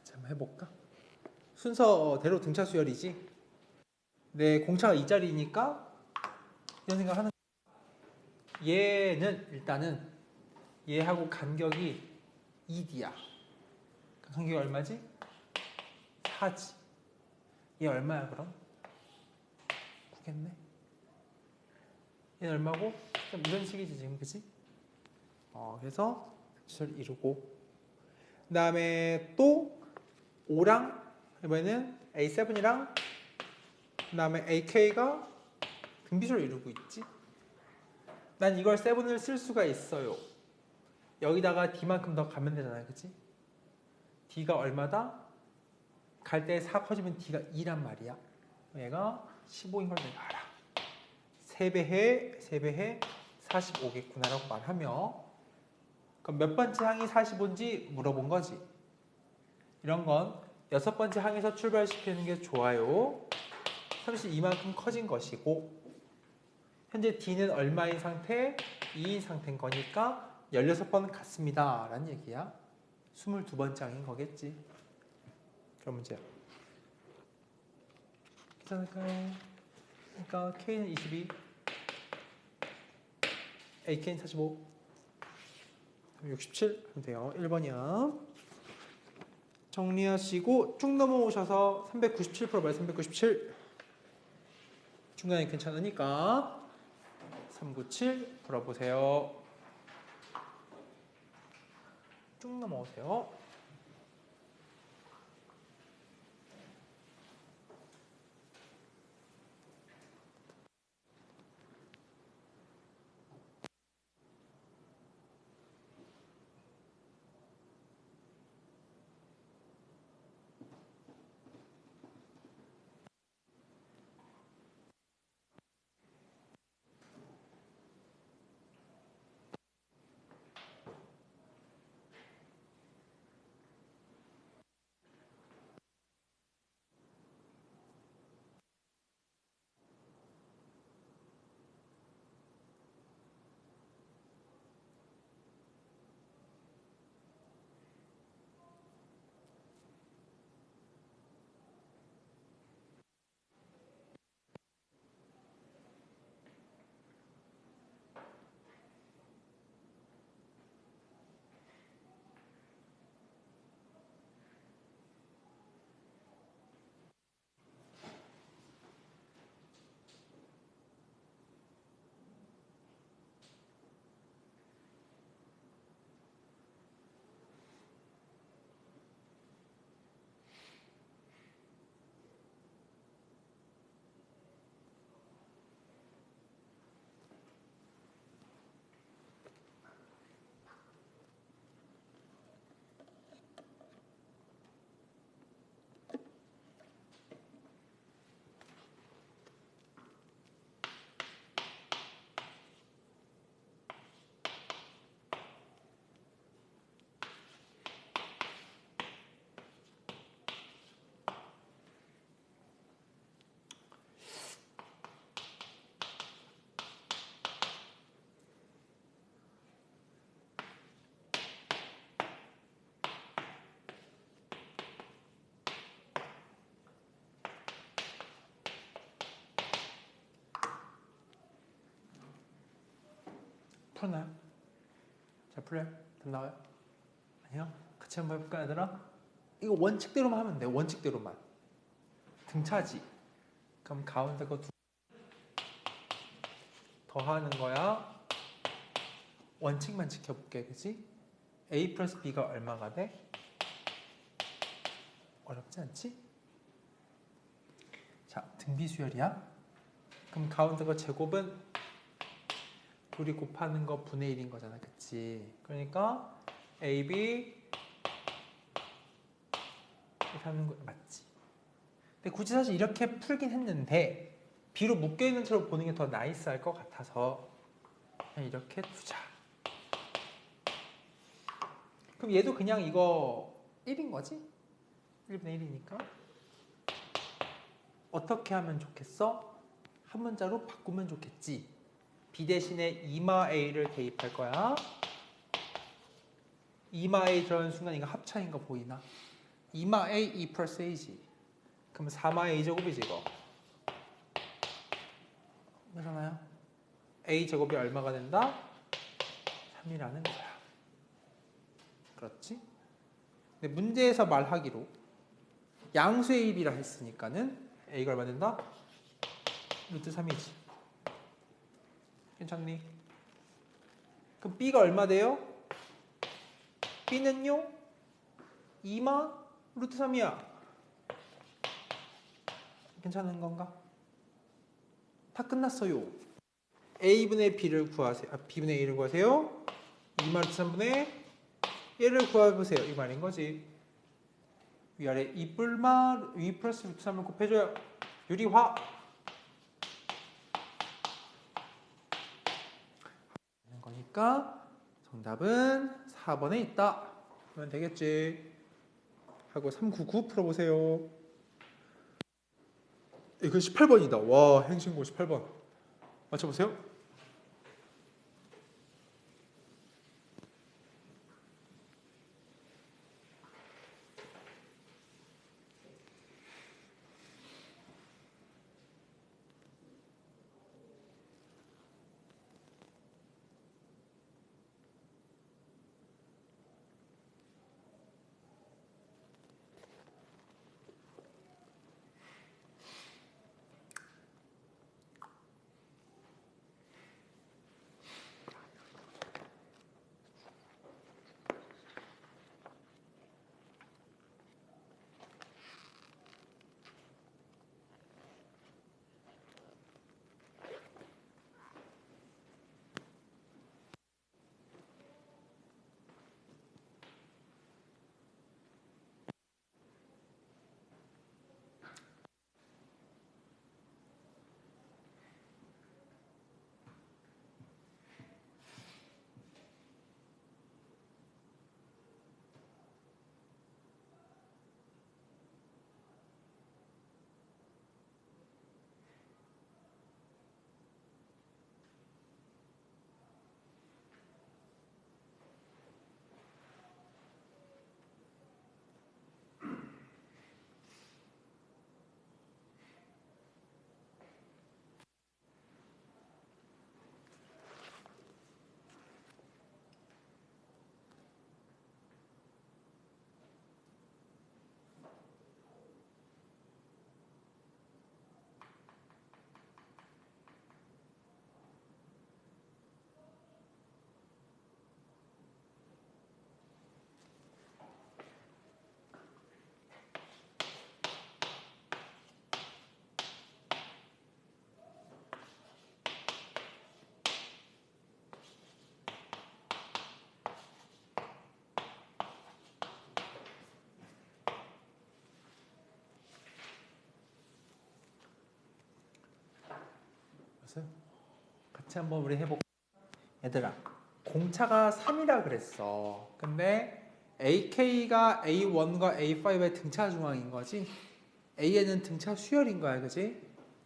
같이 한번 해볼까? 순서대로 등차 수열이지. 내 공차가 2짜리니까 이런 생각하는. 얘는 일단은 얘하고 간격이 2d야. 간격이 얼마지? 4지. 얘 얼마야 그럼? 9겠네. 얘는 얼마고? 좀 이런 식이지 지금, 그치? 그래서 등차를 이루고, 그 다음에 또 5랑 이번에는 A7이랑 그 다음에 AK가 등비수를 이루고 있지. 난 이걸 7을 쓸 수가 있어요. 여기다가 D만큼 더 가면 되잖아요, 그치? D가 얼마다? 갈 때 4 커지면 D가 2란 말이야. 얘가 15인 걸 내가 알아. 3배 해 45겠구나라고 말하며, 그럼 몇 번째 항이 45인지 물어본 거지. 이런 건 6번째 항에서 출발시키는 게 좋아요. 32만큼 커진 것이고, 현재 D는 얼마인 상태? 2인 상태인 거니까 16번 같습니다 라는 얘기야. 22번째 항인 거겠지. 그럼 문제야. 괜찮을까요? 그러니까 K는 22, AK는 45, 67 하면 돼요. 1번이야. 정리하시고 쭉 넘어오셔서 397 풀어봐요. 397. 중간에 괜찮으니까 397 풀어보세요. 쭉 넘어오세요. 풀었나요? 잘 풀려요? 답 나와요? 아니요? 같이 한번 해볼까 얘들아? 이거 원칙대로만 하면 돼. 원칙대로만. 등차지. 그럼 가운데 거 더하는 거야. 원칙만 지켜볼게. 그치? A 플러스 B가 얼마가 돼? 어렵지 않지? 자, 등비수열이야. 그럼 가운데 거 제곱은 둘이 곱하는 거 분의 1인 거잖아. 그치? 그러니까 AB 이렇게 하는 거 맞지? 근데 굳이 사실 이렇게 풀긴 했는데 B로 묶여있는 채로 보는 게 더 나이스할 것 같아서 그냥 이렇게 두자. 그럼 얘도 그냥 이거 1인 거지? 1분의 1이니까 어떻게 하면 좋겠어? 한 문자로 바꾸면 좋겠지. B 대신에 이마 A를 대입할 거야. 이마 A 들어가는 순간 이거 합차인 거 보이나? 이마 A 2 플러스 A지. 그럼 4마 A 제곱이지 이거. 그러잖아요. A 제곱이 얼마가 된다? 3이라는 거야. 그렇지? 근데 문제에서 말하기로 양수의 입이라 했으니까는 A가 얼마 된다? 루트 3이지. 괜찮니? 그럼 B가 얼마 돼요? B는요? 2마 루트 3이야. 괜찮은 건가? 다 끝났어요. A분의 B를 구하세요. B분의 A를 구하세요. 2마 루트 3분의 얘를 구해보세요. 이 말인 거지. 위아래 2 플러스 루트 3을 곱해줘요. 유리화. 거니까 정답은 4번에 있다. 그러면 되겠지. 하고 399 풀어보세요. 이거 18번이다. 와, 행신고 18번. 맞춰보세요. 없어요. 같이 한번 우리 해볼까? 얘들아, 공차가 3이라 그랬어. 근데 AK가 A1과 A5의 등차 중앙인 거지? A에는 등차 수열인 거야, 그지?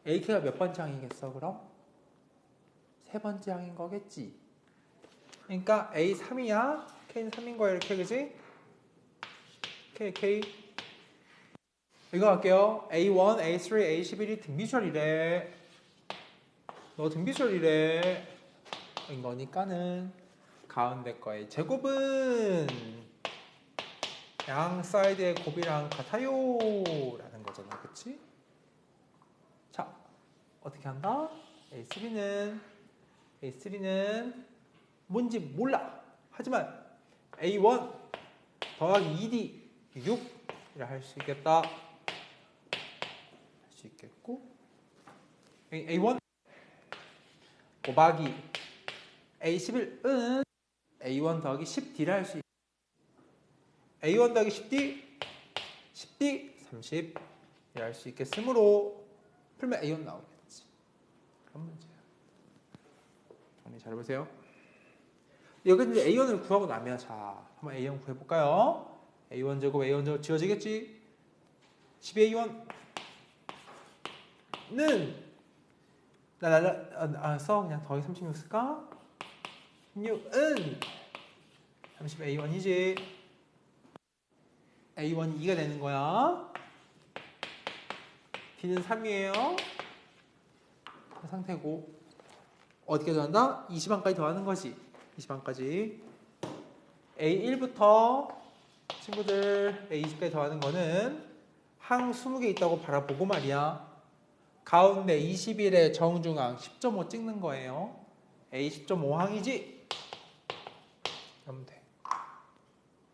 AK가 몇 번째 항이겠어, 그럼? 세 번째 항인 거겠지? 그러니까 A3이야, K는 3인 거야, 이렇게, 그지? K. 이거 할게요. A1, A3, A11이 등비수열이래. 너 등비수열이래. 인 거니까는 가운데 거의 제곱은 양 사이드의 곱이랑 같아요 라는 거잖아, 그치? 자, 어떻게 한다? A3는 뭔지 몰라. 하지만 A1 더하기 2D 6 이라 할 수 있겠다. 할 수 있겠고, A1 곱하기 A11은 A1 더하기 10D라 할 수 있다. A1 더하기 10D 30 이라 할 수 있겠으므로 풀면 A1 나오겠지. 그런 문제야. 정리 잘 보세요. 여기 이제 A1을 구하고 나면, 자, 한번 A1 구해볼까요? A1 제곱 지워지겠지? 12A1는 써 그냥 더하기 36 쓸까? 16은 30A1이지. A1이 2가 되는 거야. D는 3이에요. 그 상태고, 어디까지 더한다? 20항까지 더하는 거지. 20항까지. A1부터 친구들 A20까지 더하는 거는 항 20개 있다고 바라보고 말이야. 가운데 21의 정중앙 10.5 찍는 거예요. A 10.5항이지? 그러면 돼.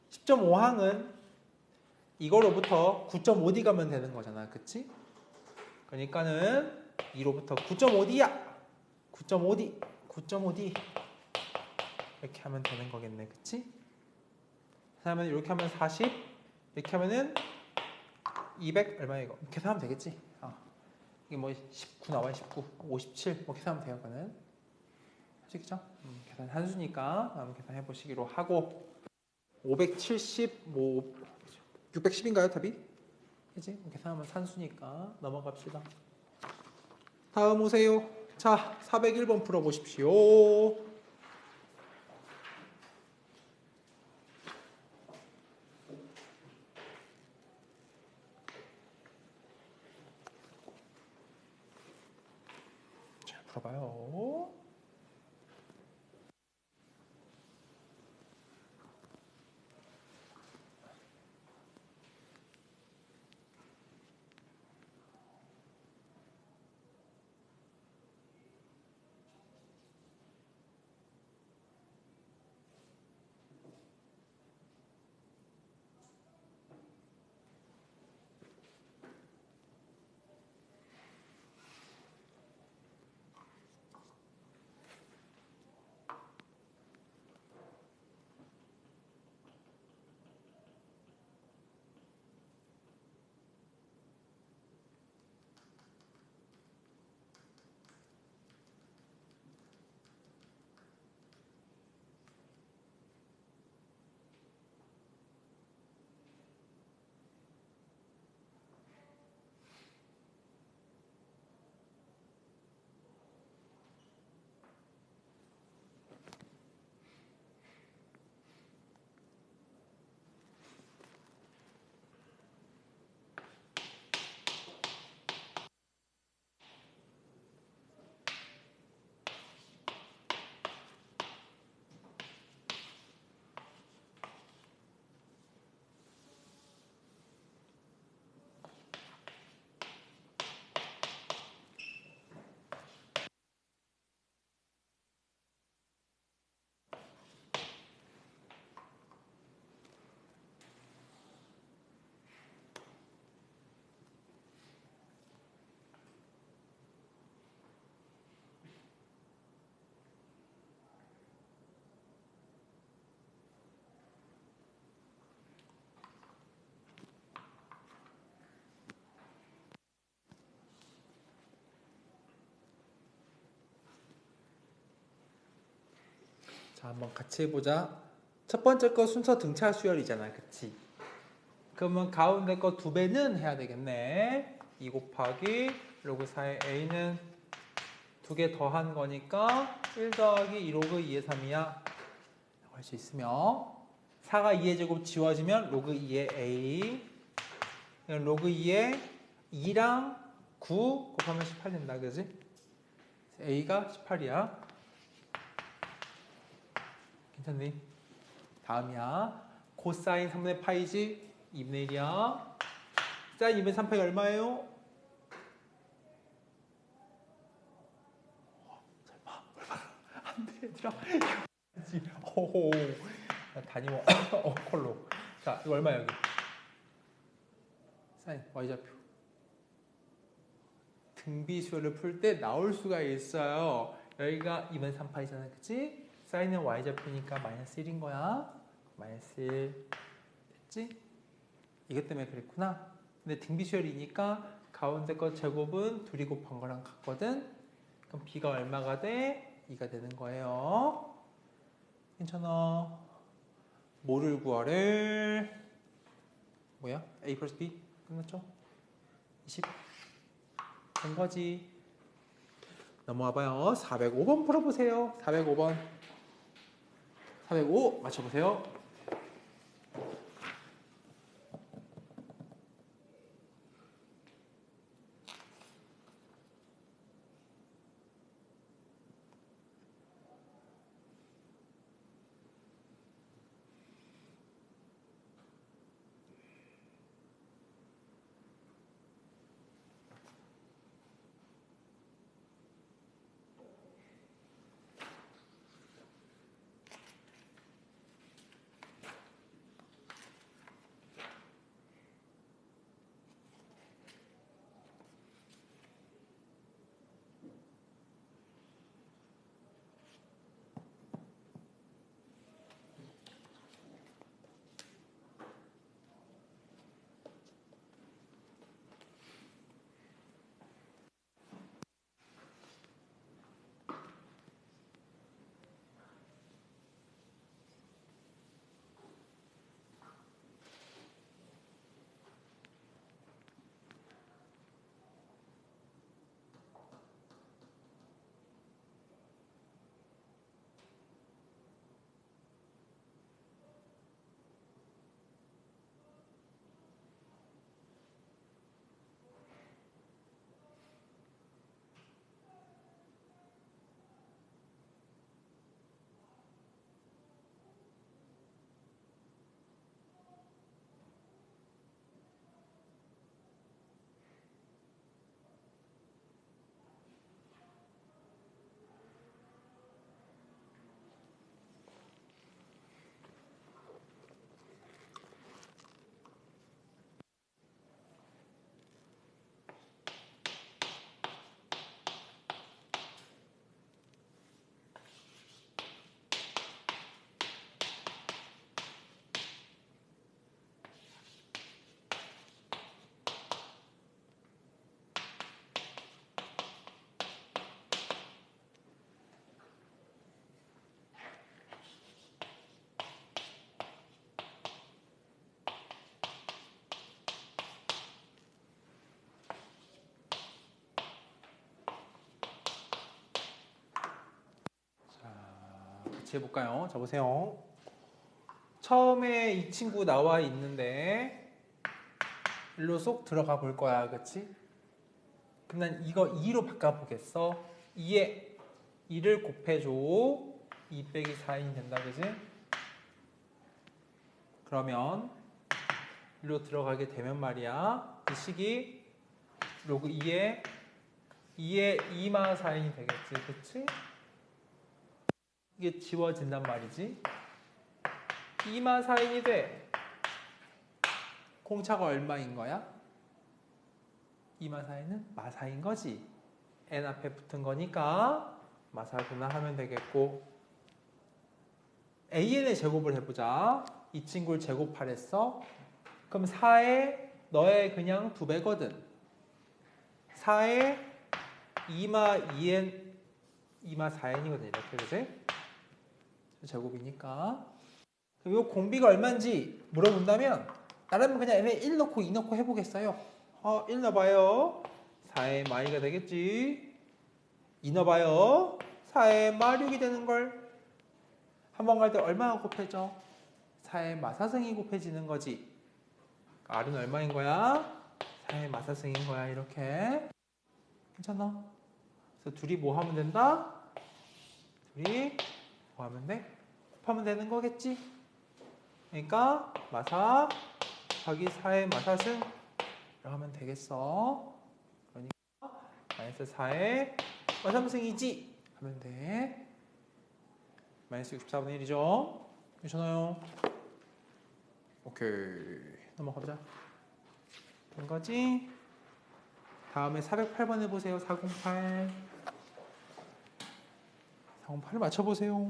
10.5항은 이거로부터 9.5D 가면 되는 거잖아, 그치? 그러니까는 2로부터 9.5D야. 9.5D 이렇게 하면 되는 거겠네, 그치? 그러면 이렇게 하면 40, 이렇게 하면은 200 얼마 이거 계산하면 되겠지? 이게 뭐 19 나와요, 19, 57 뭐 계산하면 돼요, 그거는. 아시겠죠? 계산 한수니까 다음 계산해 보시기로 하고, 570 뭐 610인가요, 답이? 그지? 계산하면 산수니까 넘어갑시다. 다음 오세요. 자, 401번 풀어보십시오. 잘 풀어봐요. 자, 한번 같이 해보자. 첫 번째 거 순서 등차 수열이잖아, 그치? 그러면 가운데 거 2배는 해야 되겠네. 2 곱하기 로그 4의 a는 2개 더한 거니까 1 더하기 2 로그 2의 3이야. 할 수 있으며 4가 2의 제곱 지워지면 로그 2의 a 로그 2의 2랑 9 곱하면 18 된다, 그지? a가 18이야. 괜찮니? 다음이야. 코사인 3분의 파이지 2분의 1이야. 사인 2분의 3파이 얼마예요? 설마 얼마? 안 돼, 얘들아. 호호. 다니모 콜로. 자, 이거 얼마야 여기? 사인 y좌표. 등비수열을 풀 때 나올 수가 있어요. 여기가 2분의 3파이잖아, 그치? 사인은 y좌표니까 마이너스 1인 거야. 마이너스 1 됐지? 이것 때문에 그랬구나. 근데 등비수열이니까 가운데 거 제곱은 둘이 곱한 거랑 같거든. 그럼 b가 얼마가 돼? 2가 되는 거예요. 괜찮아. 뭐를 구하래? 뭐야? a 플러스 b 끝났죠? 20 된 거지. 넘어와봐요. 405번 풀어보세요. 405번 405 맞춰보세요. 같이 해볼까요? 자, 보세요. 처음에 이 친구 나와 있는데 일로 쏙 들어가 볼 거야, 그치? 그럼 난 이거 2로 바꿔보겠어. 2에 2를 곱해줘. 2 빼기 4인이 된다, 그치? 그러면 일로 들어가게 되면 말이야, 이 식이 로그 2에 2마 4인이 되겠지, 그치? 이게 지워진단 말이지. 2마 4인이 돼. 공차가 얼마인 거야? 2마 4인은 마사인 거지. n 앞에 붙은 거니까 마사구나 하면 되겠고, an의 제곱을 해보자. 이 친구를 제곱하랬어. 그럼 4에 너의 그냥 2배거든. 4에 2마 2n 2마 4n이거든, 이렇게, 그지? 제곱이니까. 그럼 이 공비가 얼마인지 물어본다면 나라면 그냥 얘네 1 넣고 2 넣고 해보겠어요. 1 넣어봐요. 4의 마이가 되겠지. 2 넣어봐요. 4의 마6이 되는걸. 한 번 갈 때 얼마가 곱해져? 4의 마사승이 곱해지는 거지. R은 얼마인 거야? 4의 마사승인 거야. 이렇게. 괜찮아? 그래서 둘이 뭐 하면 된다? 둘이 뭐 하면 돼? 곱하면 되는 거겠지? 그러니까 마사 곱하기 4의 마사승 이렇게 하면 되겠어. 그러니까 마이너스 4의 마삼승이지 하면 돼. 마이너스 64분의 1이죠. 괜찮아요? 오케이. 넘어가보자. 된 거지? 다음에 408번 해보세요. 408. 408을 맞춰보세요.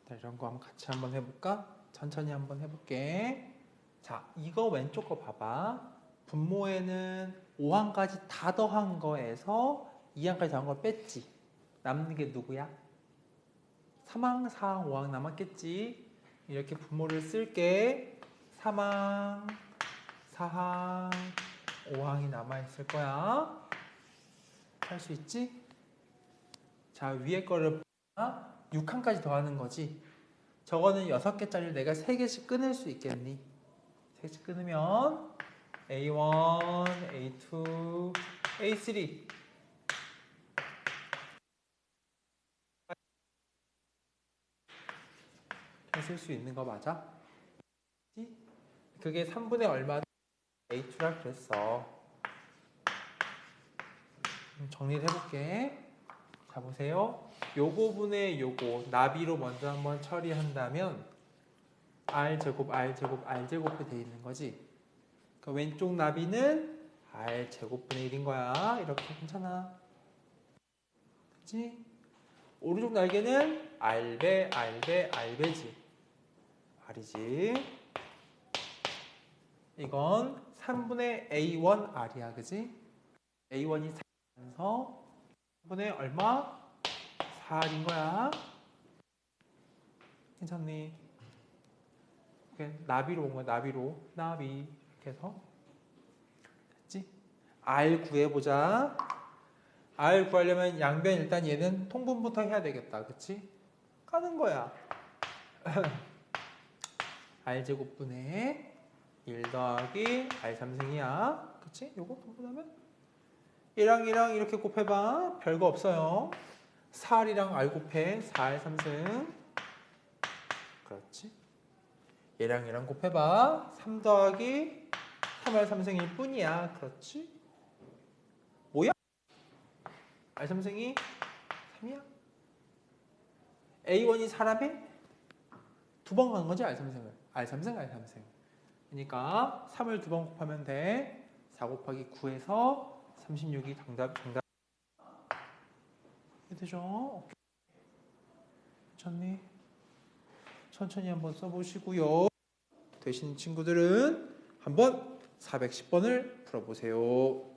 자, 이런 거 한번 같이 한번 해볼까? 천천히 한번 해볼게. 자, 이거 왼쪽 거 봐봐. 분모에는 5항까지 다 더한 거에서 2항까지 더한 걸 뺐지. 남는 게 누구야? 3항, 4항, 5항 남았겠지. 이렇게 분모를 쓸게. 3항, 4항, 5항이 남아있을 거야. 할 수 있지? 자, 위에 거를 6항까지 더하는 거지. 저거는 6개짜리를 내가 3개씩 끊을 수 있겠니? 3개씩 끊으면 A1, A2, A3 쓸 수 있는 거 맞아? 그게 3분의 얼마 A2라 그랬어. 정리를 해볼게. 자, 보세요. 요거분의 요거 나비로 먼저 한번 처리한다면 R제곱, R제곱, R제곱이 돼 있는 거지. 그러니까 왼쪽 나비는 R제곱분의 1인 거야. 이렇게 괜찮아. 그치? 오른쪽 날개는 R배, R배, R배지. R이지. 이건 3분의 A1 R이야. 그치? A1이 4면서 3분의 얼마? 4R인 거야. 괜찮니? 나비로 본 거야. 나비로. 나비. 이렇게 해서. 됐지? R 구해보자. R 구하려면 양변 일단 얘는 통분부터 해야 되겠다. 그치? 까는 거야. R제곱분의 1 더하기 R3승이야. 그치? 요거 통분하면 1랑 이렇게 곱해봐. 별거 없어요. 4R이랑 R 곱해 4R3승. 그렇지? 얘랑 곱해봐. 3 더하기 3R3승일 뿐이야. 그렇지? 뭐야? R3승이 3이야? A1이 4라며? 두 번 간 거지 R3승을. R3승. 그러니까 3을 두 번 곱하면 돼. 4 곱하기 9에서 36이 정답. 되죠? 괜찮니? 천천히 한번 써보시고요. 되신 친구들은 한번 410번을 풀어보세요.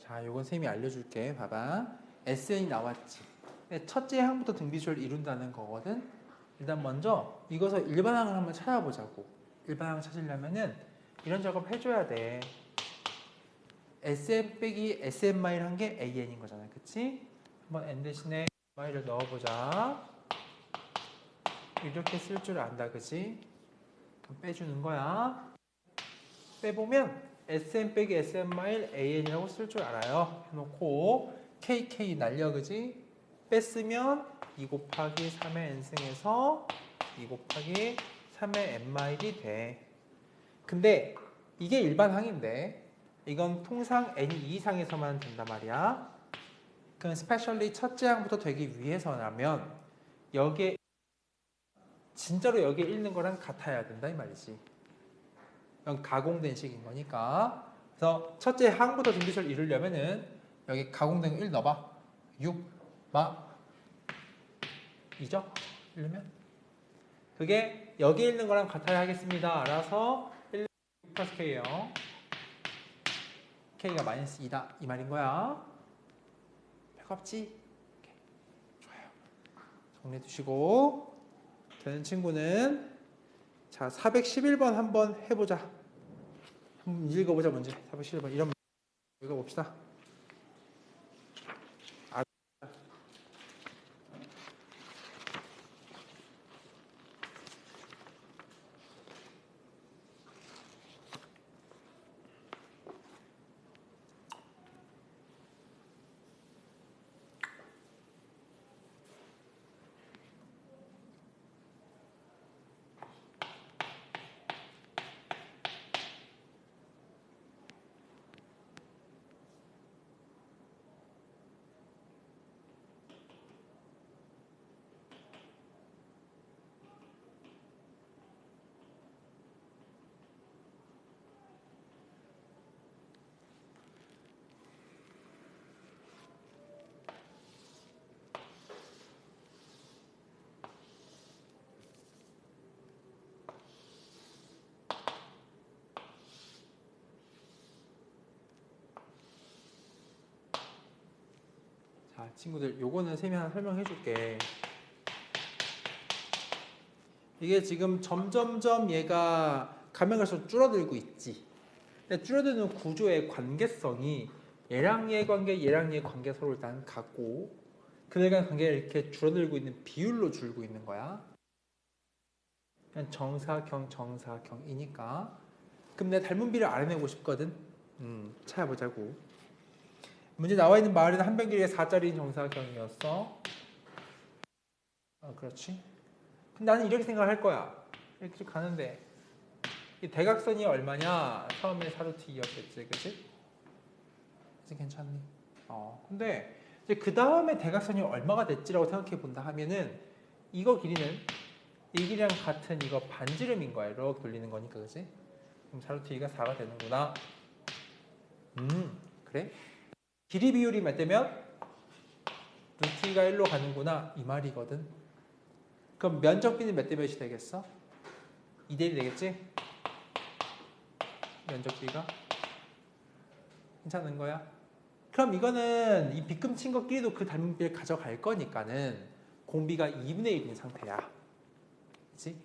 자, 요건 쌤이 알려줄게. 봐봐. SN이 나왔지. 첫째 항부터 등비주를 이룬다는 거거든. 일단 먼저 이것을 일반항을 한번 찾아보자고. 일반항 찾으려면은 이런 작업 해줘야 돼. SM 빼기 SM 마일 한 게 AN인 거잖아. 그치? 한번 N 대신에 마일을 넣어보자. 이렇게 쓸 줄 안다. 그치? 그럼 빼주는 거야. 빼보면 SM 빼기 SM 마일 AN이라고 쓸 줄 알아요. 해놓고 KK 날려. 그지? 뺐으면 2 곱하기 3의 N승에서 2 곱하기 3의 N 마일이 돼. 근데 이게 일반항인데 이건 통상 N이 2 이상에서만 된단 말이야. 그럼 스페셜리 첫째 항부터 되기 위해서라면 여기에 진짜로 여기에 읽는 거랑 같아야 된다 이 말이지. 이건 가공된 식인 거니까. 그래서 첫째 항부터 등비수를 이루려면은 여기 가공된 거 1 넣어봐. 6, 마, 2죠? 이러면 그게 여기 읽는 거랑 같아야 하겠습니다. 알아서 1 플러스 K예요. K가 마이너스 2다 이 말인 거야. 별거 없지? 좋아요. 정리해 두시고 되는 친구는 자 411번 한번 해보자. 한번 읽어보자. 문제 411번 이런 읽어봅시다. 자, 친구들 요거는 쌤이 하나 설명해 줄게. 이게 지금 점점점 얘가 가면 갈수록 줄어들고 있지. 근데 줄어드는 구조의 관계성이 얘랑 얘 관계, 얘랑 얘 관계 서로 일단 같고 그들 간 관계가 이렇게 줄어들고 있는 비율로 줄고 있는 거야. 그냥 정사경, 정사경이니까. 그럼 내가 닮은 비를 알아내고 싶거든. 찾아보자고. 문제 나와 있는 마을에는 한 변 길이가 4짜리 정사경이었어. 그렇지. 근데 나는 이렇게 생각할 거야. 이렇게 쭉 가는데 이 대각선이 얼마냐? 처음에 4루트 2였겠지, 그치? 그치, 괜찮니? 근데 이제 그 다음에 대각선이 얼마가 됐지라고 생각해 본다 하면은 이거 길이는 이 길이랑 같은 이거 반지름인 거야. 이렇게 돌리는 거니까, 그치? 그럼 4루트 2가 4가 되는구나. 그래? 길이 비율이 몇 대면? 루트 2가 1로 가는구나. 이 말이거든. 그럼 면적 비는 몇 대 몇이 되겠어? 2대 1이 되겠지? 면적 비가? 괜찮은 거야? 그럼 이거는 이 빗금친 것끼리도 그 닮은 비를 가져갈 거니까는 공비가 2분의 1인 상태야. 그치?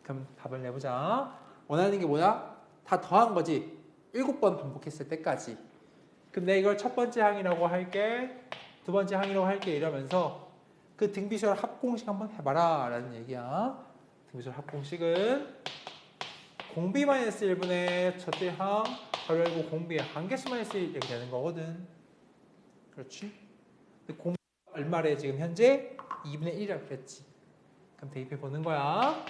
그럼 답을 내보자. 원하는 게 뭐야? 다 더한 거지. 7번 반복했을 때까지. 그럼 내가 이걸 첫 번째 항이라고 할게. 두 번째 항이라고 할게. 이러면서 그 등비수열 합공식 한번 해봐라. 라는 얘기야. 등비수열 합공식은 공비-1분의 첫째 항 가로 열고 공비의 한개수 마이너스 1 이렇게 되는 거거든. 그렇지? 공비 얼마래 지금 현재? 2분의 1이라고 그랬지. 그럼 대입해 보는 거야.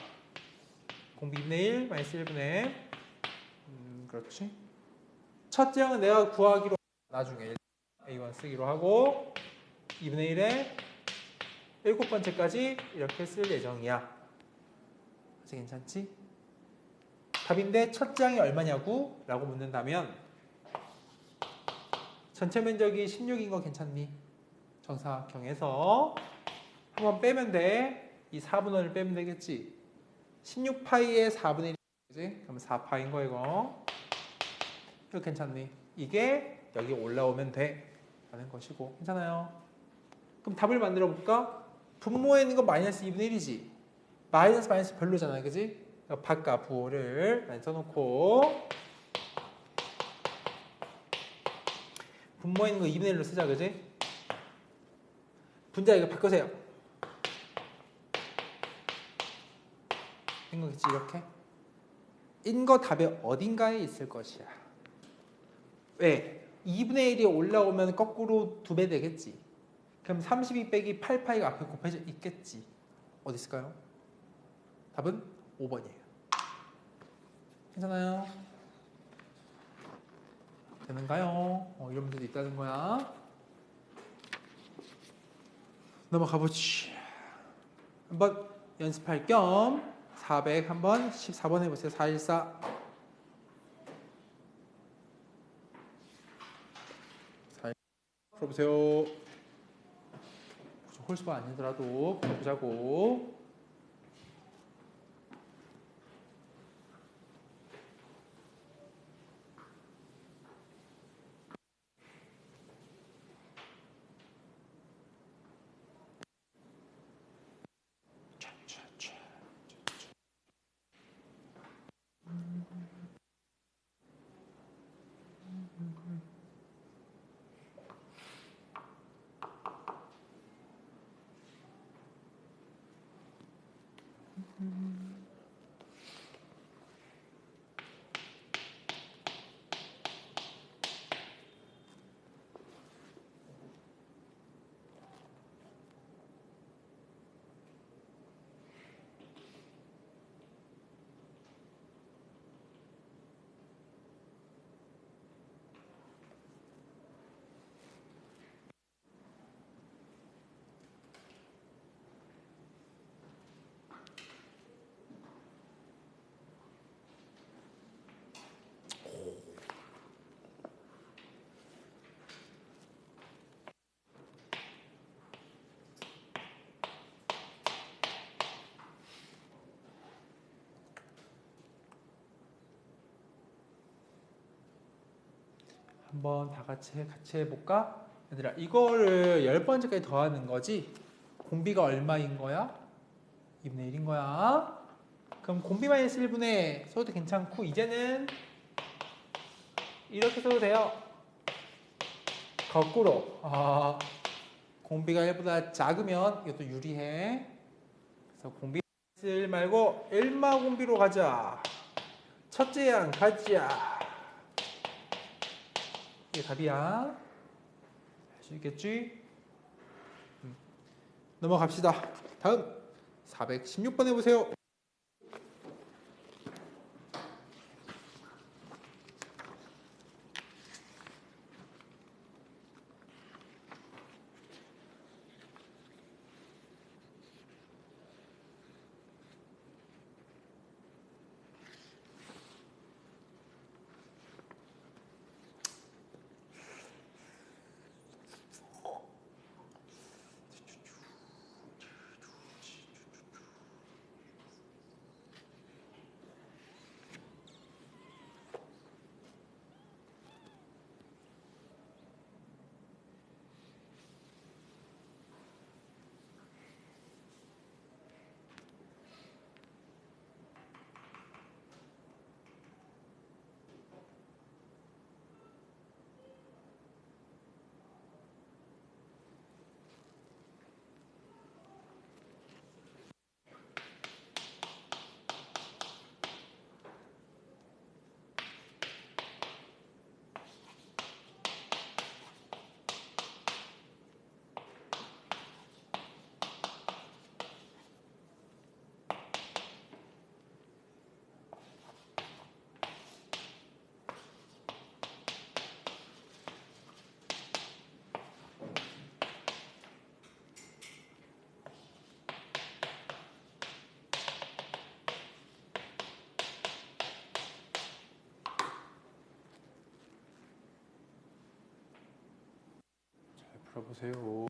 공비 2분의 1 마이너스 1분의 그렇지. 첫째 항은 내가 구하기로 나중에 A1 쓰기로 하고 2분의 1에 7번째까지 이렇게 쓸 예정이야. 그래서 괜찮지? 답인데 첫째 항이 얼마냐고? 라고 묻는다면 전체 면적이 16인 거 괜찮니? 정사각형에서 한번 빼면 돼. 이 4분의 1을 빼면 되겠지. 16파이의 4분의 1이지? 그럼 4파인 거 이거. 이거 괜찮니? 이게 여기 올라오면 돼. 라는 것이고. 괜찮아요? 그럼 답을 만들어 볼까? 분모에 있는 건 마이너스 2분의 1이지. 마이너스 별로잖아. 그지? 바깥 부호를 많이 써놓고 분모에 있는 거 2분의 1로 쓰자. 그지? 분자 이거 바꾸세요. 된 거겠지 이렇게? 인거 답의 어딘가에 있을 것이야. 왜? 2분의 1이 올라오면 거꾸로 2배 되겠지. 그럼 32 빼기 8파이가 앞에 곱해져 있겠지. 어디 있을까요? 답은 5번이에요. 괜찮아요? 되는가요? 이런 문제도 있다는 거야. 넘어가 보지. 한번 연습할 겸 400 한번 14번 해보세요. 414. 풀어보세요. 홀수가 아니더라도 풀어보자고. 한번 다 같이 해볼까? 얘들아 이거를 10번째까지 더하는 거지 공비가 얼마인 거야? 2분의 1인 거야. 그럼 공비 마이너스 1분의 써도 괜찮고 이제는 이렇게 써도 돼요. 거꾸로 공비가 1보다 작으면 이것도 유리해. 그래서 공비 마이너스 1 말고 1마 공비로 가자. 첫째 양 가자. 이게 답이야. 할 수 있겠지? 넘어갑시다. 다음 416번 해보세요. 풀어보세요.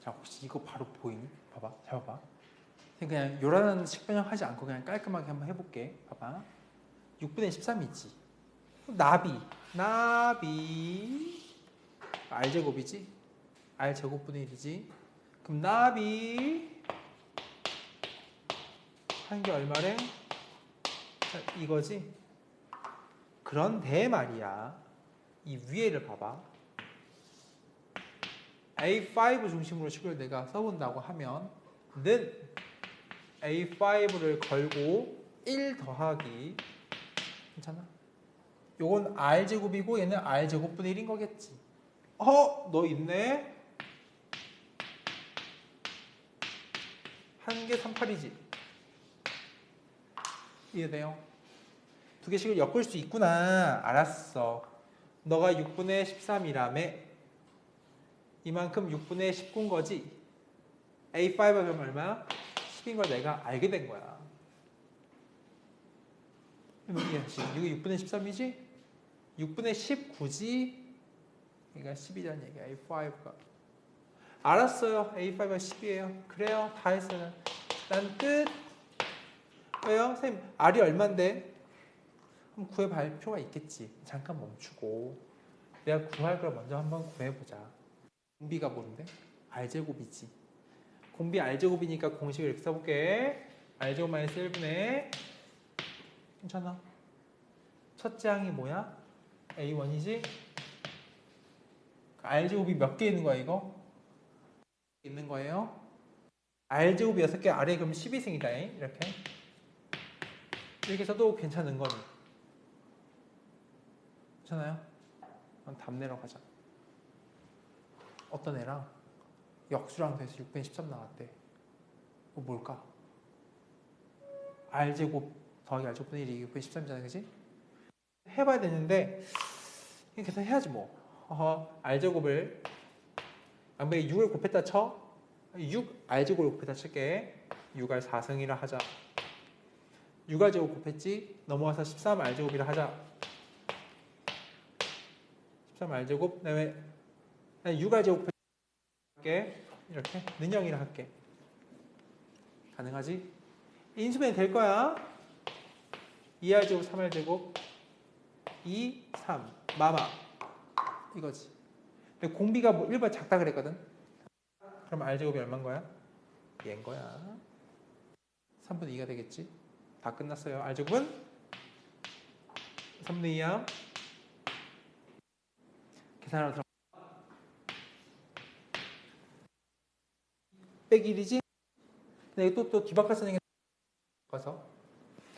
자, 혹시 이거 바로 보이니? 봐봐, 잘 봐봐. 그냥 요란한 식변형 하지 않고 그냥 깔끔하게 한번 해볼게. 봐봐. 6분의 13이지. 나비 R제곱이지? R제곱분의 1이지? 그럼 나비 한 게 얼마래? 자, 이거지? 그런데 말이야, 이 위에를 봐봐. A5 중심으로 식을 내가 써본다고 하면 는 A5를 걸고 1 더하기, 괜찮아? 요건 R제곱이고 얘는 R제곱분의 1인 거겠지. 너 있네? 한 개 38이지. 이해돼요? 두 개씩을 엮을 수 있구나. 알았어. 너가 6분의 13이라며 이만큼 6분의 19인 거지. A5가 그럼 얼마야? 10인 걸 내가 알게 된 거야. 이게 6분의 13이지? 6분의 19지? 그러니까 10이라는 얘기야. A5가. 알았어요. A5가 10이에요. 그래요. 다 했어요. 난 끝. 왜요? 선생님, R이 얼만데? 그럼 구해볼 필요가 있겠지. 잠깐 멈추고 내가 구할 걸 먼저 한번 구해보자. 공비가 뭔데? R제곱이지. 공비 R제곱이니까 공식을 이렇게 써볼게. R제곱 마이너스 1분의, 괜찮아. 첫째 항이 뭐야? A1이지? R제곱이 몇 개 있는 거야 이거? 있는 거예요. R제곱이 6개, 아래 그럼 12승이다. 이렇게 써도 괜찮은 거니. 괜찮아요? 그럼 답 내러 가자. 어떤 애랑 역수랑 돼서 6분의 13 나왔대. 그거 뭘까? R제곱 더하기 R제곱분의 1이 6분의 13이잖아, 그지? 해봐야 되는데 그냥 계산해야지 뭐. R제곱을 만약에 6을 곱했다 쳐. 6 R제곱을 곱했다 칠게. 6R 4승이라 하자. 6R제곱 곱했지? 넘어와서 13R제곱이라 하자. 13R제곱, 그 다음에 6R제곱 할게. 이렇게 능형이라 할게. 가능하지? 인수분해 될 거야. 2R제곱, 3R제곱 2, 3 마마 이거지. 근데 공비가 뭐 1번 작다 그랬거든. 그럼 R제곱이 얼마인 거야? 얘인 거야. 3분의 2가 되겠지. 다 끝났어요. R제곱은 3분의 2야. 계산하러 들어가. 빼기 1이지? 근데 또 뒤바꿔 쓰는 게 가서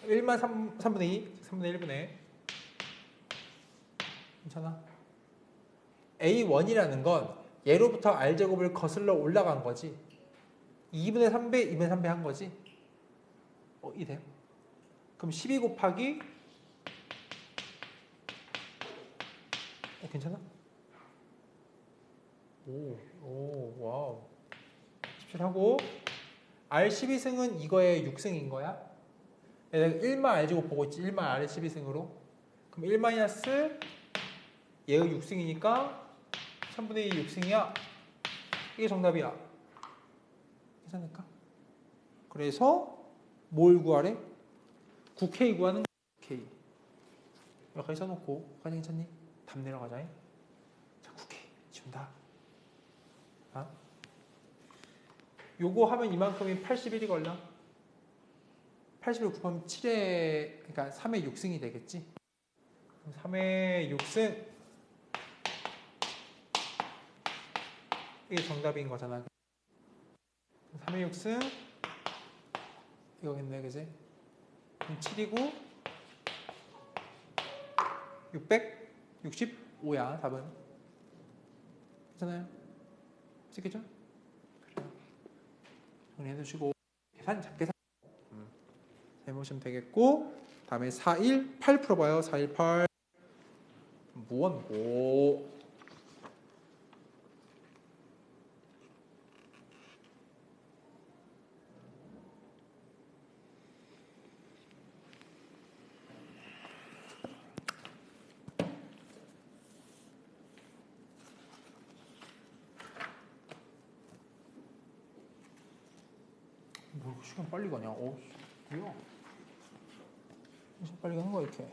1만 3분의 2, 3분의 1분의 괜찮아? A1이라는 건 얘로부터 R제곱을 거슬러 올라간 거지. 2분의 3배, 2분의 3배 한 거지. 이래요. 그럼 12 곱하기 괜찮아? 와우. 17하고 R 12승은 이거의 6승인 거야. 내가 1만 R제곱 보고 있지. 1만 R의 12승으로. 그럼 1 마이너스 얘의 6승이니까 3분의 2 6승이야. 이게 정답이야. 괜찮을까? 그래서 뭘 구하래? 9K 구하는 9K. 여기까지 써놓고 까지 괜찮니? 답 내려가자. 자, 9K 지운다. 요거 하면 이만큼이 81이 걸려. 80을 곱하면 7에 그러니까 3의 6승이 되겠지. 3의 6승 이게 정답인 거잖아. 3의 6승 이거겠네, 그지? 그럼 7이고 665야 답은. 괜찮아요? 찍겠죠? 그래요. 정리해 두시고 계산 작게 해보시면 되겠고, 다음에 4, 1, 8 풀어봐요. 4, 1, 8 무언고. 뭐 시간 빨리 가냐? 뭐야? 시간 빨리 가는 거야 이렇게.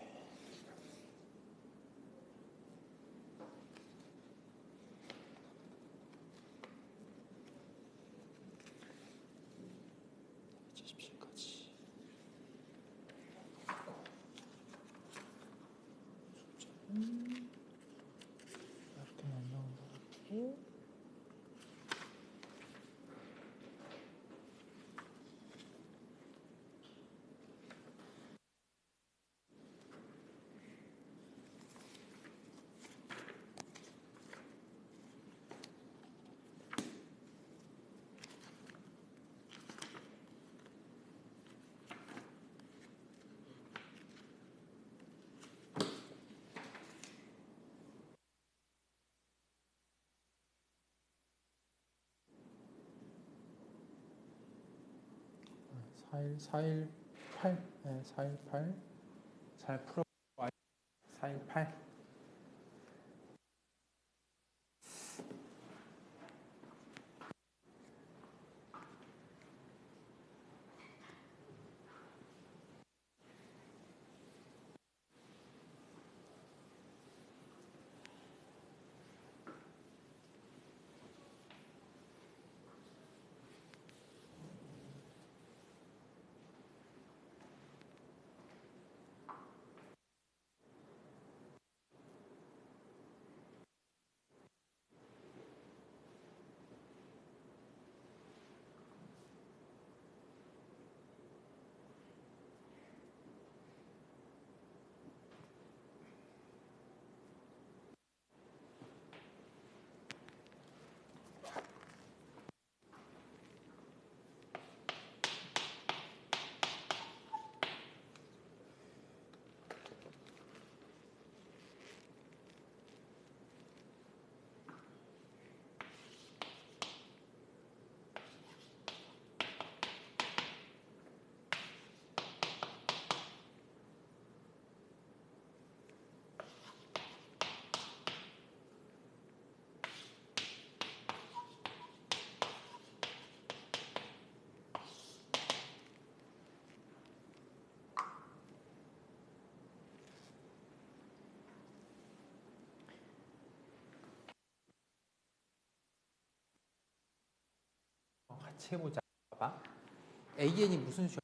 네, 418 잘 풀어. 418. 같이 해보자. 봐봐. AN이 무슨 수열?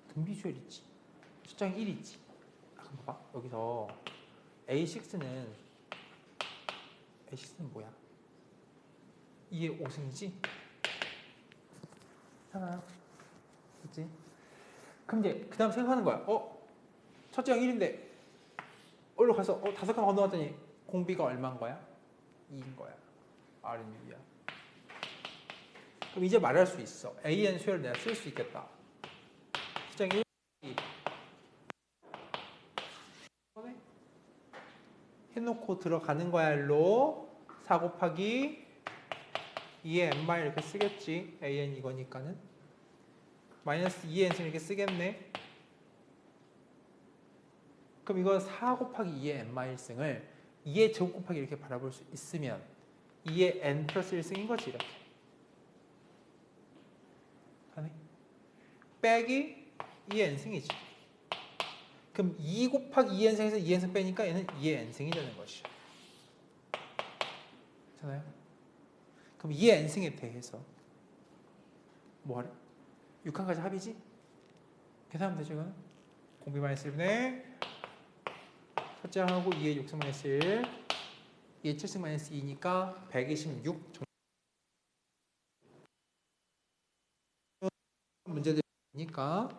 등비수열이지. 수장 1이지. 그럼 봐봐. 여기서 A6는 뭐야? 2의 5승이지? 하나요? 그치? 그럼 이제 그 다음 생각하는 거야. 첫째 양 1인데 얼른 가서 5칸 건너왔더니 공비가 얼마인 거야? 2인 거야. R은 6이야. 그럼 이제 말할 수 있어. AN 수열을 내가 쓸 수 있겠다. 수장 1, 2 해놓고 들어가는 거야. 일로 4 곱하기 2의 n 이렇게 쓰겠지. AN 이거니까는 마이너스 2의 n승 이렇게 쓰겠네. 그럼 이거 4 곱하기 2의 n-1승을 2의 제곱 곱하기 이렇게 바라볼 수 있으면 2의 n 플러스 1승인 거지. 이렇게 하네. 빼기 2의 n승이지. 그럼 2 곱하기 2의 n승에서 2의 n승 빼니까 얘는 2의 n승이 되는 것이죠. 괜찮아요? 그럼 2의 n승에 대해서 뭐 하래? 6칸까지 합이지? 계산하면 되죠. 이거는 공비 마이너스 1분의 첫째 항하고 2의 6승 마이너스 1 2의 7승 마이너스 2니까 126 문제들이니까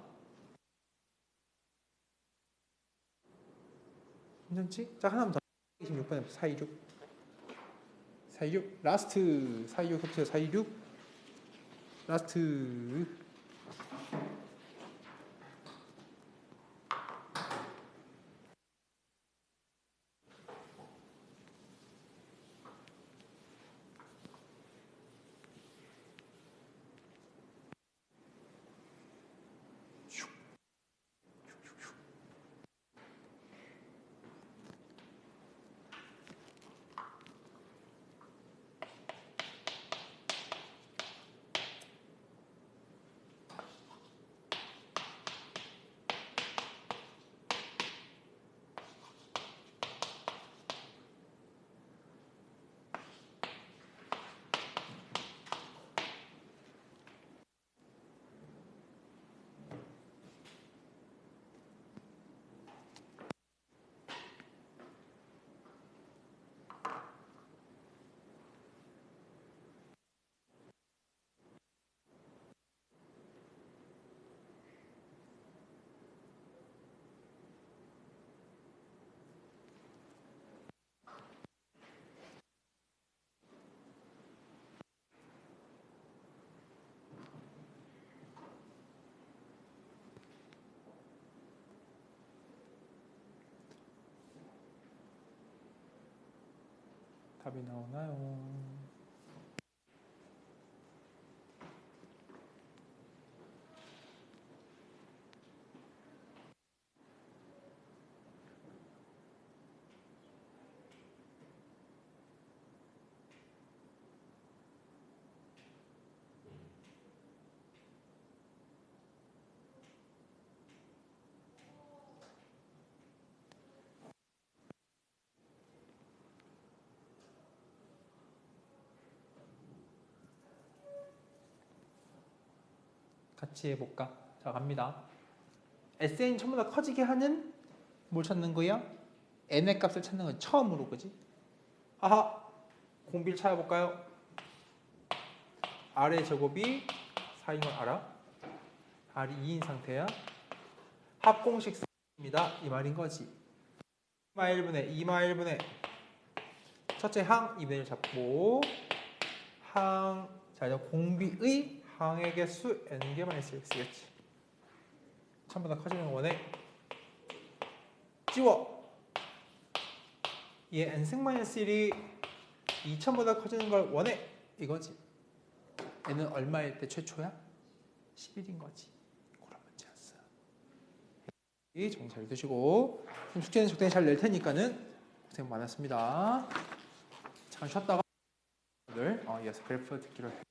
괜찮지? 자, 하나만 더 26번에 426 라스트 426 협치어 426 라스트 답이 나오나요? 같이 해볼까? 자, 갑니다. SN 전부 다 커지게 하는 뭘 찾는 거야? n의 값을 찾는 건 처음으로, 그지? 하하! 공비를 찾아볼까요? R의 제곱이 4인 걸 알아? R이 2인 상태야. 합공식 입니다. 이 말인 거지. 2마 1분의 첫째 항 2분의 1 잡고 항, 자, 이제 공비의 항의 개수 n개만 있을 쓰겠지. 전부 다 커지는 거 원해. 지워. 얘 n승-1이 2000보다 커지는 걸 원해. 이거지. 얘는 얼마일 때 최초야? 10일인 거지. 그런 문제였어. 정리 잘 두시고 숙제는 적당히 잘 낼 테니까는 고생 많았습니다. 잠깐 쉬었다가 오늘 이어서 그래프 듣기로 해.